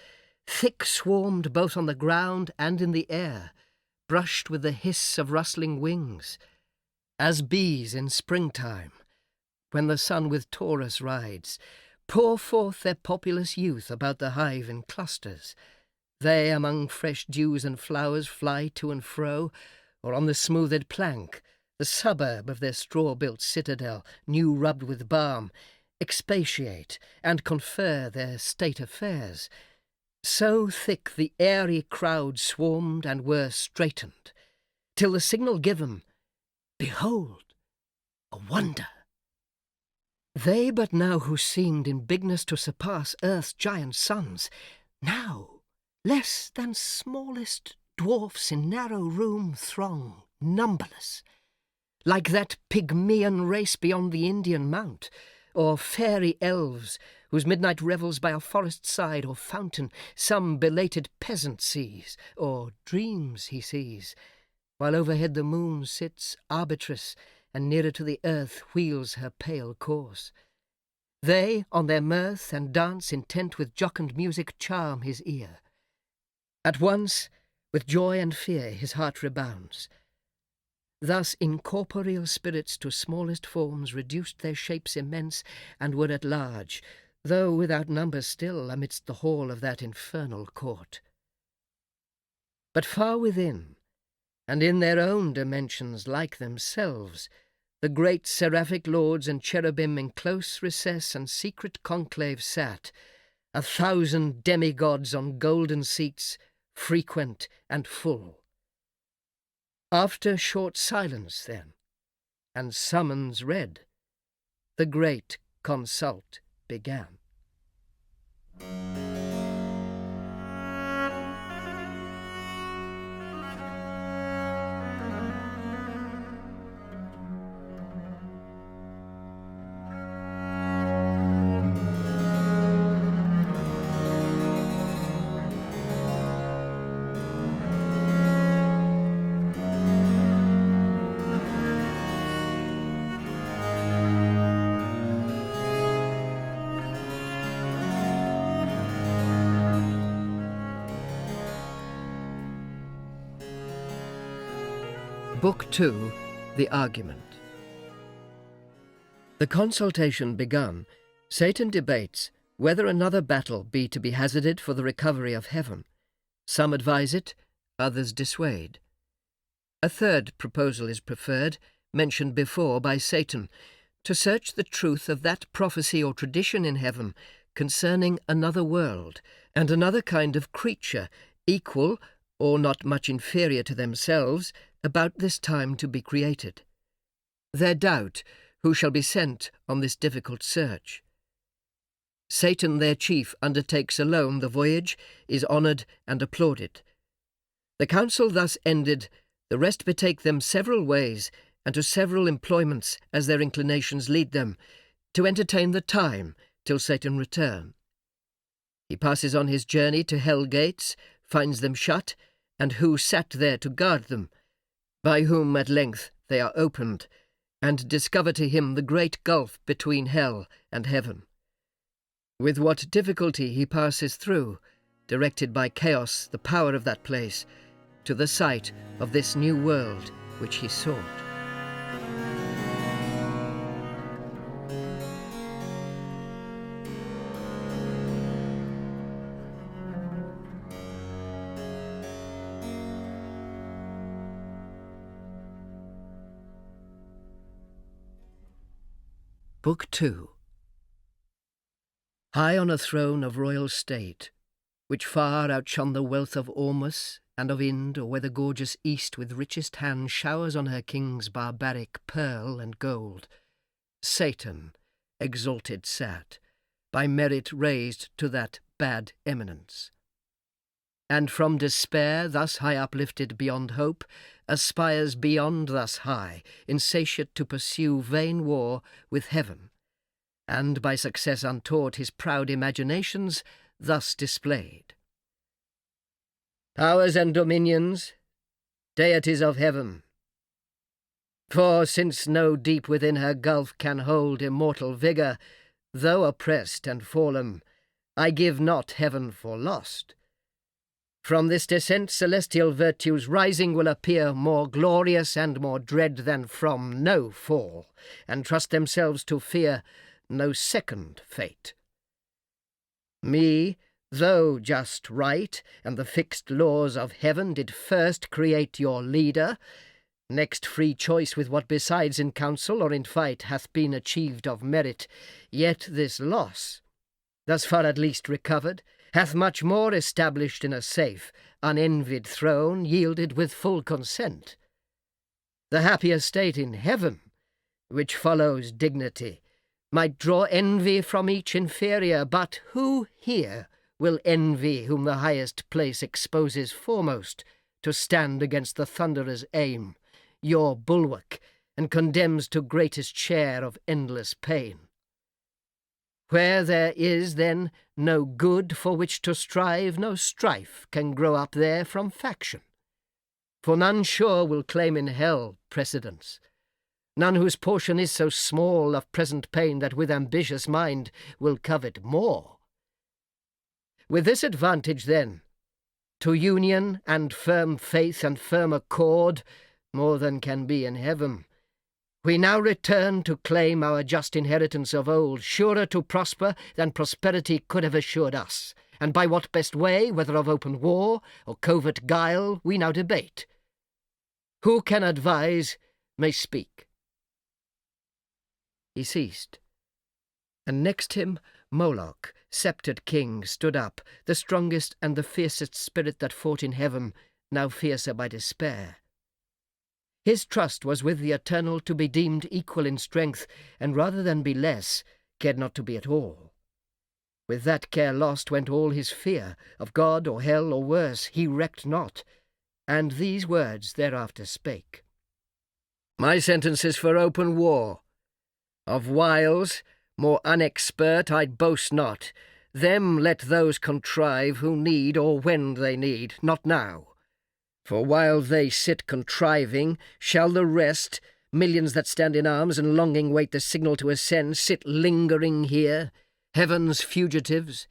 A: thick swarmed both on the ground and in the air, brushed with the hiss of rustling wings, as bees in springtime, when the sun with Taurus rides, pour forth their populous youth about the hive in clusters. They among fresh dews and flowers fly to and fro, or on the smoothed plank, the suburb of their straw-built citadel, new rubbed with balm, expatiate and confer their state affairs. So thick the airy crowd swarmed and were straitened, till the signal given, behold, a wonder! They but now who seemed in bigness to surpass earth's giant sons, now less than smallest dwarfs in narrow room throng, numberless, like that Pygmaean race beyond the Indian mount, or fairy elves whose midnight revels by a forest side or fountain some belated peasant sees, or dreams he sees, while overhead the moon sits arbitress and nearer to the earth wheels her pale course. They, on their mirth and dance intent with jocund music, charm his ear. At once, with joy and fear his heart rebounds. Thus incorporeal spirits to smallest forms reduced their shapes immense, and were at large, though without number still, amidst the hall of that infernal court. But far within, and in their own dimensions like themselves, the great seraphic lords and cherubim in close recess and secret conclave sat, 1,000 demigods on golden seats, frequent and full. After short silence then, and summons read, the great consult began. Book 2, The Argument. The consultation begun, Satan debates whether another battle be to be hazarded for the recovery of heaven. Some advise it, others dissuade. A third proposal is preferred, mentioned before by Satan, to search the truth of that prophecy or tradition in heaven concerning another world and another kind of creature, equal, or not much inferior to themselves, about this time to be created. Their doubt who shall be sent on this difficult search. Satan, their chief, undertakes alone the voyage, is honoured and applauded. The council thus ended, the rest betake them several ways, and to several employments as their inclinations lead them, to entertain the time till Satan return. He passes on his journey to hell gates, finds them shut, and who sat there to guard them, by whom at length they are opened, and discover to him the great gulf between hell and heaven. With what difficulty he passes through, directed by chaos, the power of that place, to the sight of this new world which he sought. Book 2. High on a throne of royal state, which far outshone the wealth of Ormus and of Ind, or where the gorgeous East with richest hand showers on her kings barbaric pearl and gold, Satan exalted sat, by merit raised to that bad eminence. And from despair, thus high uplifted beyond hope, aspires beyond thus high, insatiate to pursue vain war with heaven, and by success untaught his proud imaginations thus displayed. Powers and dominions, deities of heaven, for since no deep within her gulf can hold immortal vigour, though oppressed and fallen, I give not heaven for lost. From this descent celestial virtues rising will appear more glorious and more dread than from no fall, and trust themselves to fear no second fate. Me, though just right, and the fixed laws of heaven did first create your leader, next free choice with what besides in council or in fight hath been achieved of merit, yet this loss, thus far at least recovered, hath much more established in a safe, unenvied throne, yielded with full consent. The happier state in heaven, which follows dignity, might draw envy from each inferior, but who here will envy whom the highest place exposes foremost to stand against the thunderer's aim, your bulwark, and condemns to greatest share of endless pain? Where there is, then, no good for which to strive, no strife can grow up there from faction. For none sure will claim in hell precedence, none whose portion is so small of present pain that with ambitious mind will covet more. With this advantage, then, to union and firm faith and firm accord, more than can be in heaven, we now return to claim our just inheritance of old, surer to prosper than prosperity could have assured us, and by what best way, whether of open war or covert guile, we now debate. Who can advise may speak. He ceased, and next him Moloch, sceptred king, stood up, the strongest and the fiercest spirit that fought in heaven, now fiercer by despair. His trust was with the Eternal to be deemed equal in strength, and rather than be less, cared not to be at all. With that care lost went all his fear, of God or hell or worse, he recked not, and these words thereafter spake. My sentence is for open war. Of wiles, more unexpert, I'd boast not. Them let those contrive who need or when they need, not now. For while they sit contriving, shall the rest, millions that stand in arms and longing wait the signal to ascend, sit lingering here, heaven's fugitives,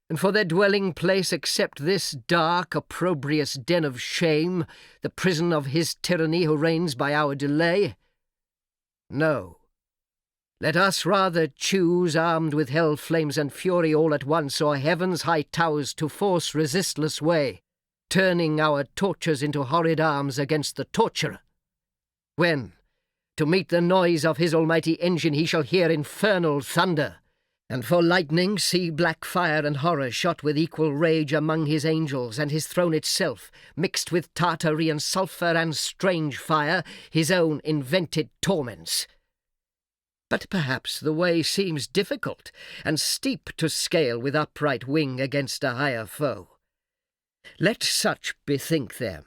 A: and for their dwelling place accept this dark, opprobrious den of shame, the prison of his tyranny who reigns by our delay? No. Let us rather choose, armed with hell flames and fury all at once, o'er heaven's high towers to force resistless way, turning our tortures into horrid arms against the torturer. When, to meet the noise of his almighty engine, he shall hear infernal thunder, and for lightning see black fire and horror shot with equal rage among his angels, and his throne itself, mixed with tartary and sulphur and strange fire, his own invented torments. But perhaps the way seems difficult, and steep to scale with upright wing against a higher foe. Let such bethink them,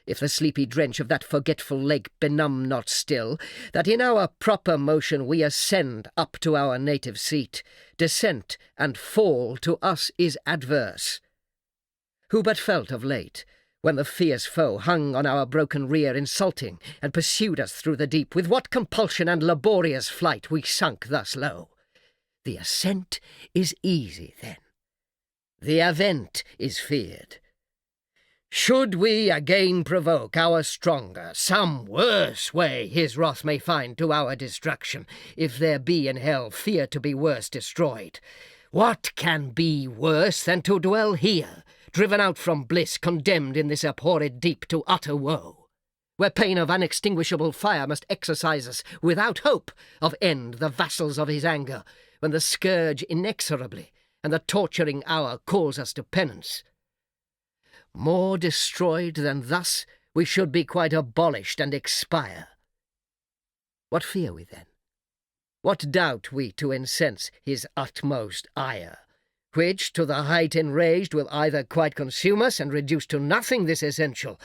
A: if the sleepy drench of that forgetful lake benumb not still, that in our proper motion we ascend up to our native seat, descent and fall to us is adverse. Who but felt of late, when the fierce foe hung on our broken rear insulting, and pursued us through the deep, with what compulsion and laborious flight we sunk thus low? The ascent is easy then, the avent is feared. Should we again provoke our stronger, some worse way his wrath may find to our destruction, if there be in hell fear to be worse destroyed, what can be worse than to dwell here, driven out from bliss, condemned in this abhorred deep to utter woe? where pain of unextinguishable fire must exercise us without hope of end, the vassals of his anger, when the scourge inexorably and the torturing hour calls us to penance. More destroyed than thus, we should be quite abolished and expire. What fear we then? What doubt we to incense his utmost ire, which, to the height enraged, will either quite consume us and reduce to nothing this essential,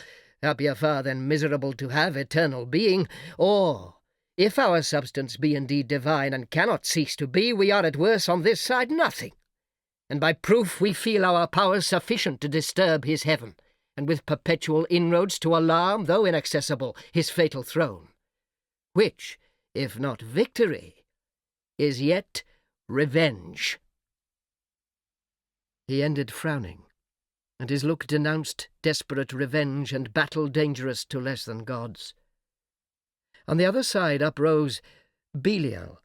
A: happier far than miserable to have eternal being, or, if our substance be indeed divine and cannot cease to be, we are at worst on this side nothing, and by proof we feel our powers sufficient to disturb his heaven, and with perpetual inroads to alarm, though inaccessible, his fatal throne, which, if not victory, is yet revenge. He ended frowning, and his look denounced desperate revenge and battle dangerous to less than gods. On the other side uprose Belial,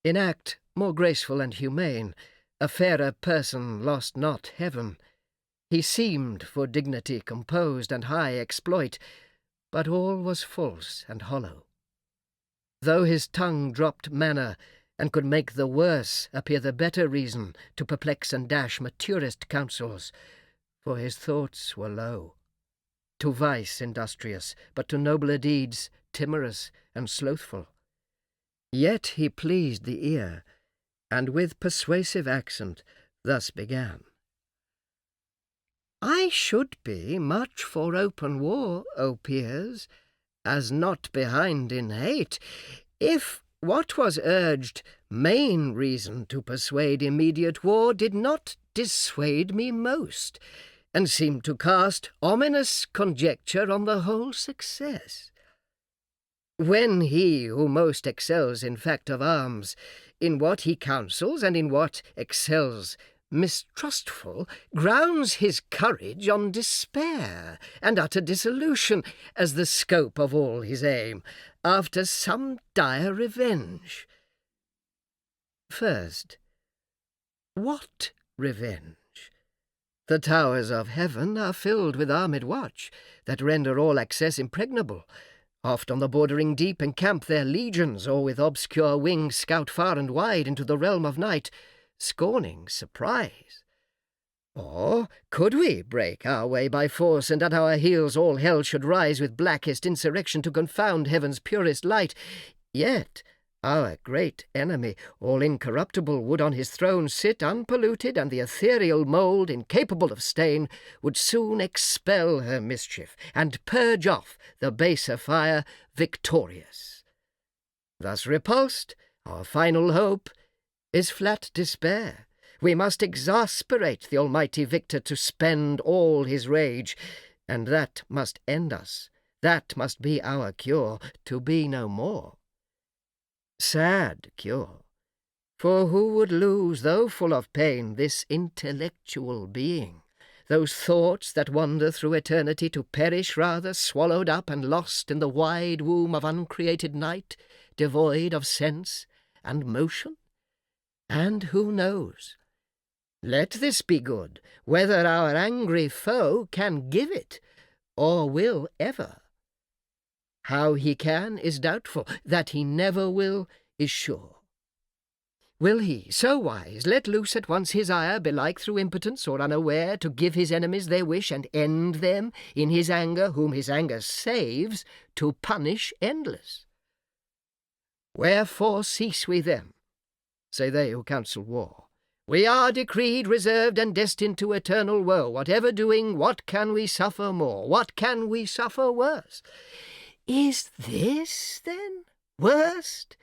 A: in act more graceful and humane, a fairer person lost not heaven. He seemed for dignity composed and high exploit, but all was false and hollow. Though his tongue dropped manner, and could make the worse appear the better reason to perplex and dash maturest counsels, for his thoughts were low, to vice industrious, but to nobler deeds timorous and slothful. Yet he pleased the ear, and with persuasive accent thus began. I should be much for open war, O peers, as not behind in hate, if what was urged main reason to persuade immediate war did not dissuade me most, and seemed to cast ominous conjecture on the whole success. When he who most excels in fact of arms, in what he counsels and in what excels mistrustful, grounds his courage on despair and utter dissolution as the scope of all his aim, after some dire revenge. First, what revenge? The towers of heaven are filled with armed watch, that render all access impregnable. Oft on the bordering deep encamp their legions, or with obscure wings scout far and wide into the realm of night, scorning surprise. Or could we break our way by force, and at our heels all hell should rise with blackest insurrection to confound heaven's purest light, yet our great enemy, all incorruptible, would on his throne sit unpolluted, and the ethereal mould, incapable of stain, would soon expel her mischief, and purge off the baser fire victorious. Thus repulsed, our final hope is flat despair. We must exasperate the almighty victor to spend all his rage, and that must end us. That must be our cure, to be no more. Sad cure, for who would lose, though full of pain, this intellectual being, those thoughts that wander through eternity, to perish rather, swallowed up and lost in the wide womb of uncreated night, devoid of sense and motion? And who knows? Let this be good, whether our angry foe can give it, or will ever. How he can is doubtful, that he never will is sure. Will he, so wise, let loose at once his ire, belike through impotence or unaware, to give his enemies their wish, and end them, in his anger, whom his anger saves, to punish endless? Wherefore cease we them, say they who counsel war. We are decreed, reserved, and destined to eternal woe. Whatever doing, what can we suffer more? What can we suffer worse? Is this, then, worst?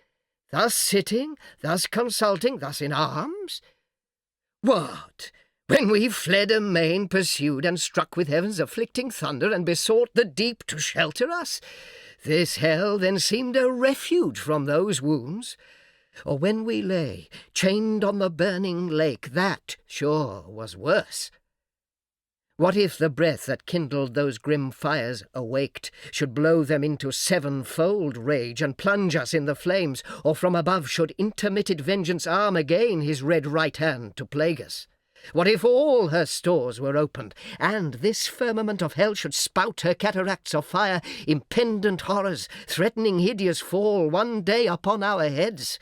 A: Thus sitting, thus consulting, thus in arms? What, when we fled amain, pursued and struck with heaven's afflicting thunder, and besought the deep to shelter us, this hell then seemed a refuge from those wounds? Or when we lay, chained on the burning lake, that, sure, was worse. What if the breath that kindled those grim fires awaked should blow them into sevenfold rage and plunge us in the flames, or from above should intermitted vengeance arm again his red right hand to plague us? What if all her stores were opened, and this firmament of hell should spout her cataracts of fire, impendent horrors, threatening hideous fall one day upon our heads?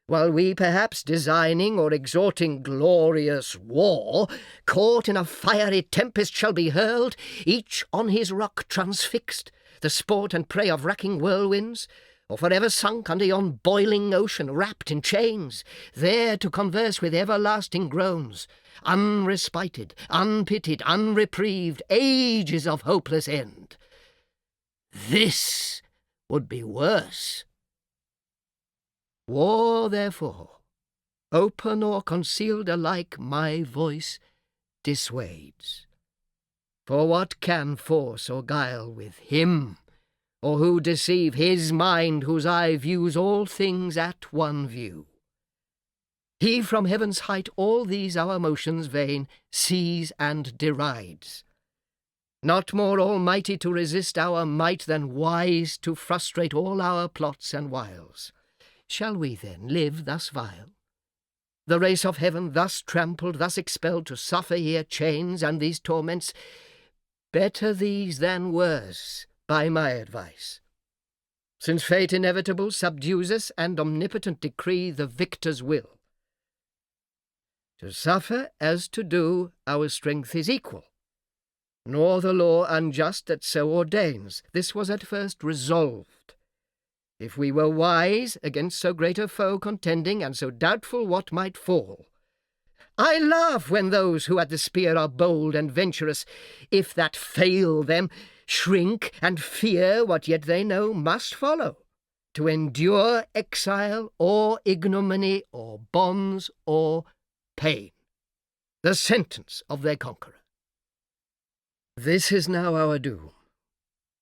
A: While we perhaps designing or exhorting glorious war, caught in a fiery tempest shall be hurled, each on his rock transfixed, the sport and prey of racking whirlwinds, or forever sunk under yon boiling ocean, wrapped in chains, there to converse with everlasting groans, unrespited, unpitied, unreprieved, ages of hopeless end. This would be worse. War, therefore, open or concealed alike, my voice dissuades. For what can force or guile with him, or who deceive his mind whose eye views all things at one view? He from heaven's height all these our motions vain sees and derides. Not more almighty to resist our might than wise to frustrate all our plots and wiles. Shall we then live thus vile? The race of heaven thus trampled, thus expelled to suffer here chains and these torments? Better these than worse, by my advice. Since fate inevitable subdues us, and omnipotent decree the victor's will. To suffer as to do our strength is equal, nor the law unjust that so ordains. This was at first resolved. If we were wise against so great a foe contending, and so doubtful what might fall. I laugh when those who at the spear are bold and venturous, if that fail them, shrink and fear what yet they know must follow, to endure exile or ignominy or bonds or pain, the sentence of their conqueror. This is now our doom,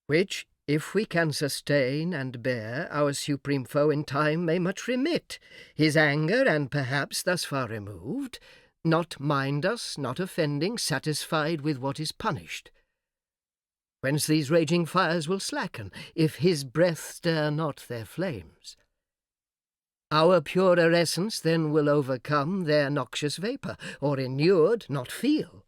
A: which, if we can sustain and bear, our supreme foe in time may much remit his anger, and perhaps thus far removed, not mind us, not offending, satisfied with what is punished. Whence these raging fires will slacken, if his breath stir not their flames. Our purer essence then will overcome their noxious vapour, or inured not feel.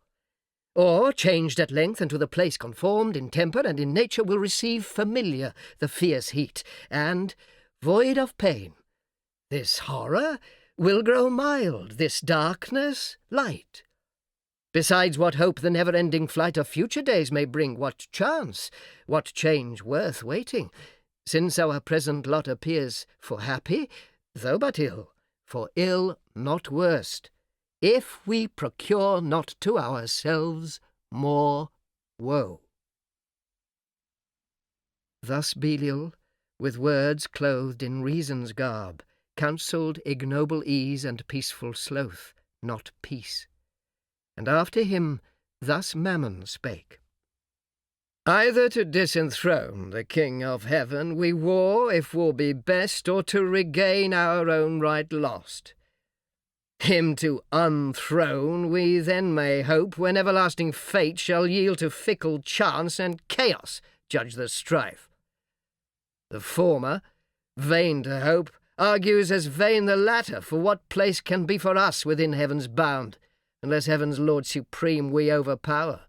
A: Or, changed at length into the place conformed in temper and in nature, will receive familiar the fierce heat, and, void of pain, this horror will grow mild, this darkness light. Besides, what hope the never-ending flight of future days may bring, what chance, what change worth waiting, since our present lot appears for happy, though but ill, for ill not worst, if we procure not to ourselves more woe. Thus Belial, with words clothed in reason's garb, counselled ignoble ease and peaceful sloth, not peace. And after him thus Mammon spake. Either to disenthrone the King of Heaven we war, if war be best, or to regain our own right lost. Him to unthrone we then may hope, when everlasting fate shall yield to fickle chance, and chaos judge the strife. The former, vain to hope, argues as vain the latter, for what place can be for us within heaven's bound, unless heaven's Lord supreme we overpower?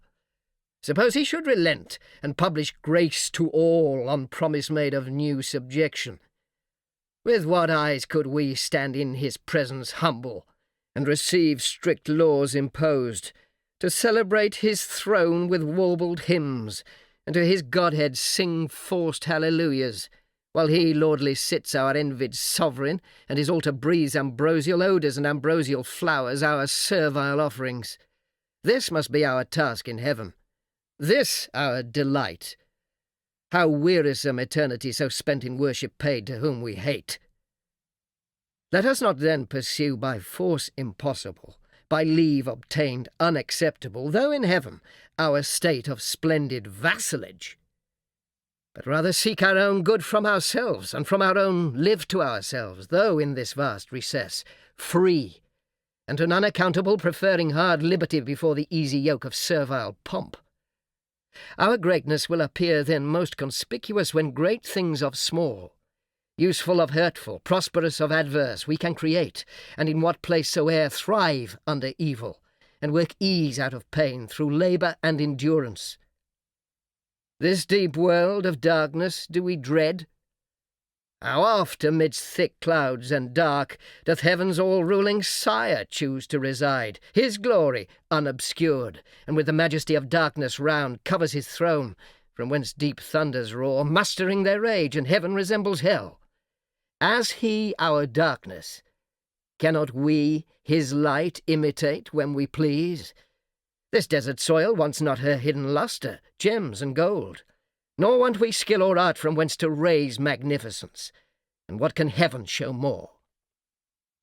A: Suppose he should relent, and publish grace to all on promise made of new subjection. With what eyes could we stand in his presence humble, and receive strict laws imposed, to celebrate his throne with warbled hymns, and to his Godhead sing forced hallelujahs, while he lordly sits our envied sovereign, and his altar breathes ambrosial odours and ambrosial flowers, our servile offerings? This must be our task in heaven, this our delight. How wearisome eternity so spent in worship paid to whom we hate! Let us not then pursue by force impossible, by leave obtained unacceptable, though in heaven, our state of splendid vassalage, but rather seek our own good from ourselves, and from our own live to ourselves, though in this vast recess, free, and an unaccountable preferring hard liberty before the easy yoke of servile pomp. Our greatness will appear then most conspicuous when great things of small, useful of hurtful, prosperous of adverse, we can create, and in what place soe'er thrive under evil, and work ease out of pain through labour and endurance. This deep world of darkness do we dread? How oft amidst thick clouds and dark doth heaven's all-ruling Sire choose to reside, his glory unobscured, and with the majesty of darkness round covers his throne, from whence deep thunders roar, mustering their rage, and heaven resembles hell. As he our darkness, cannot we his light imitate when we please? This desert soil wants not her hidden lustre, gems and gold, nor want we skill or art from whence to raise magnificence. And what can heaven show more?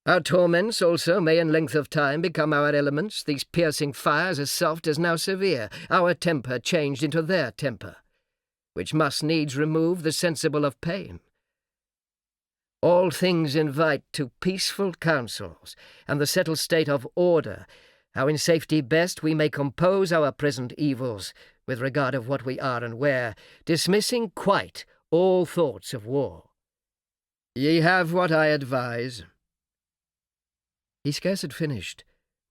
A: Our torments also may in length of time become our elements, these piercing fires as soft as now severe, our temper changed into their temper, which must needs remove the sensible of pain. All things invite to peaceful counsels, and the settled state of order, how in safety best we may compose our present evils, with regard of what we are and where, dismissing quite all thoughts of war. Ye have what I advise. He scarce had finished,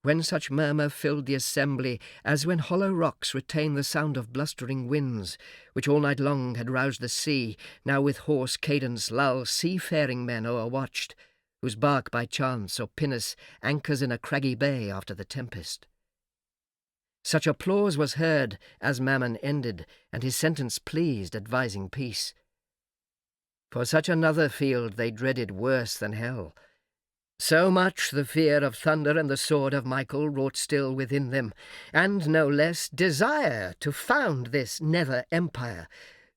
A: when such murmur filled the assembly as when hollow rocks retain the sound of blustering winds, which all night long had roused the sea, now with hoarse cadence lull seafaring men o'erwatched, whose bark by chance or pinnace anchors in a craggy bay after the tempest. Such applause was heard as Mammon ended, and his sentence pleased, advising peace. For such another field they dreaded worse than hell. So much the fear of thunder and the sword of Michael wrought still within them, and no less desire to found this nether empire,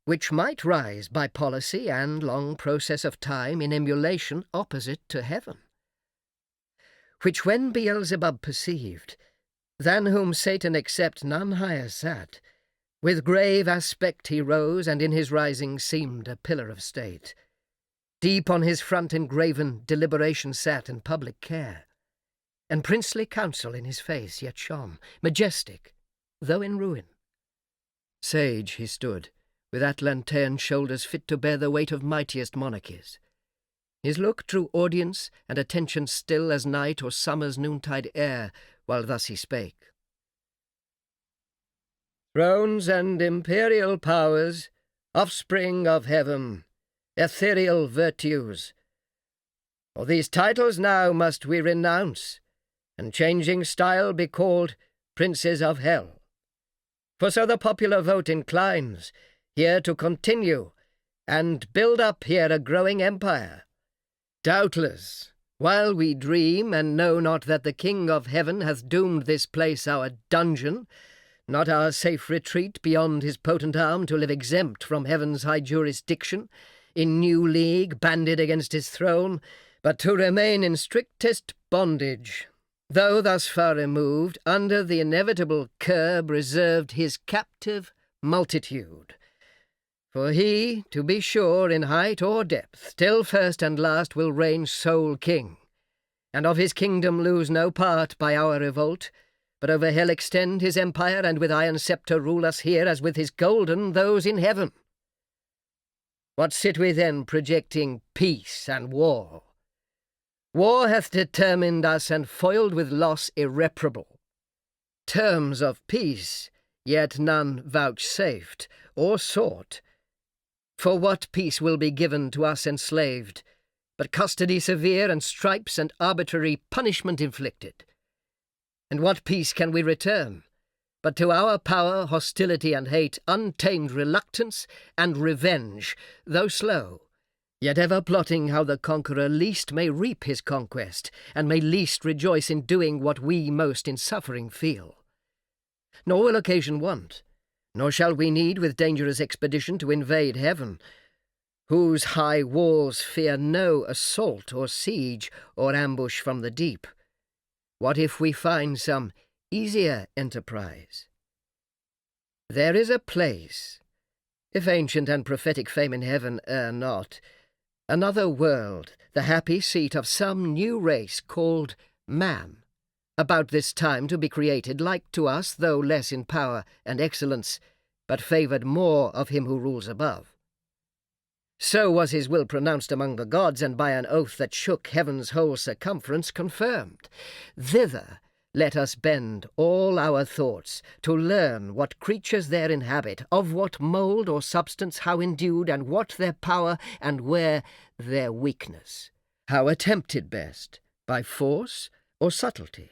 A: which might rise by policy and long process of time in emulation opposite to heaven. Which when Beelzebub perceived, than whom Satan except none higher sat, with grave aspect he rose, and in his rising seemed a pillar of state. Deep on his front engraven deliberation sat and public care, and princely counsel in his face yet shone, majestic, though in ruin. Sage he stood, with Atlantean shoulders fit to bear the weight of mightiest monarchies. His look drew audience and attention still as night or summer's noontide air, while thus he spake. Thrones and imperial powers, offspring of heaven, ethereal virtues, all these titles now must we renounce, and changing style be called princes of hell. For so the popular vote inclines, here to continue, and build up here a growing empire. Doubtless, while we dream and know not that the King of Heaven hath doomed this place our dungeon, not our safe retreat beyond his potent arm to live exempt from heaven's high jurisdiction, in new league banded against his throne, but to remain in strictest bondage, though thus far removed, under the inevitable curb reserved his captive multitude. For he, to be sure, in height or depth, still first and last will reign sole king, and of his kingdom lose no part by our revolt, but over hell extend his empire, and with iron sceptre rule us here as with his golden those in heaven. What sit we then projecting peace and war? War hath determined us and foiled with loss irreparable. Terms of peace, yet none vouchsafed or sought. For what peace will be given to us enslaved, but custody severe and stripes and arbitrary punishment inflicted? And what peace can we return, but to our power, hostility and hate, untamed reluctance and revenge, though slow, yet ever plotting how the conqueror least may reap his conquest, and may least rejoice in doing what we most in suffering feel? Nor will occasion want, nor shall we need with dangerous expedition to invade heaven, whose high walls fear no assault or siege or ambush from the deep. What if we find some easier enterprise? There is a place, if ancient and prophetic fame in heaven err not, another world, the happy seat of some new race called man, about this time to be created, like to us, though less in power and excellence, but favoured more of him who rules above. So was his will pronounced among the gods, and by an oath that shook heaven's whole circumference confirmed. Thither Let us bend all our thoughts to learn what creatures there inhabit, of what mould or substance how endued, and what their power, and where their weakness. How attempted best, by force or subtlety?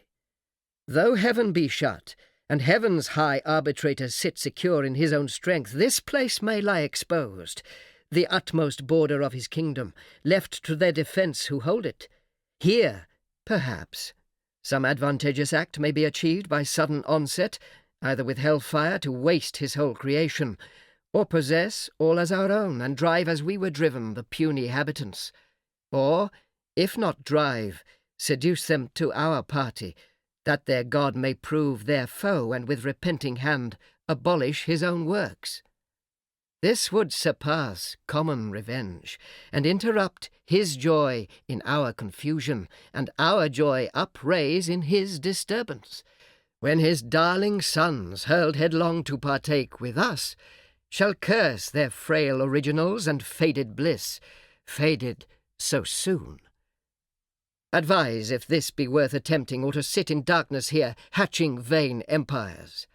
A: Though heaven be shut, and heaven's high arbitrator sit secure in his own strength, this place may lie exposed, the utmost border of his kingdom, left to their defence who hold it. Here, perhaps, some advantageous act may be achieved by sudden onset, either with hell-fire to waste his whole creation, or possess all as our own, and drive as we were driven the puny habitants. Or, if not drive, seduce them to our party, that their God may prove their foe, and with repenting hand abolish his own works. This would surpass common revenge, and interrupt his joy in our confusion, and our joy upraise in his disturbance, when his darling sons, hurled headlong to partake with us, shall curse their frail originals and faded bliss, faded so soon. Advise if this be worth attempting, or to sit in darkness here, hatching vain empires.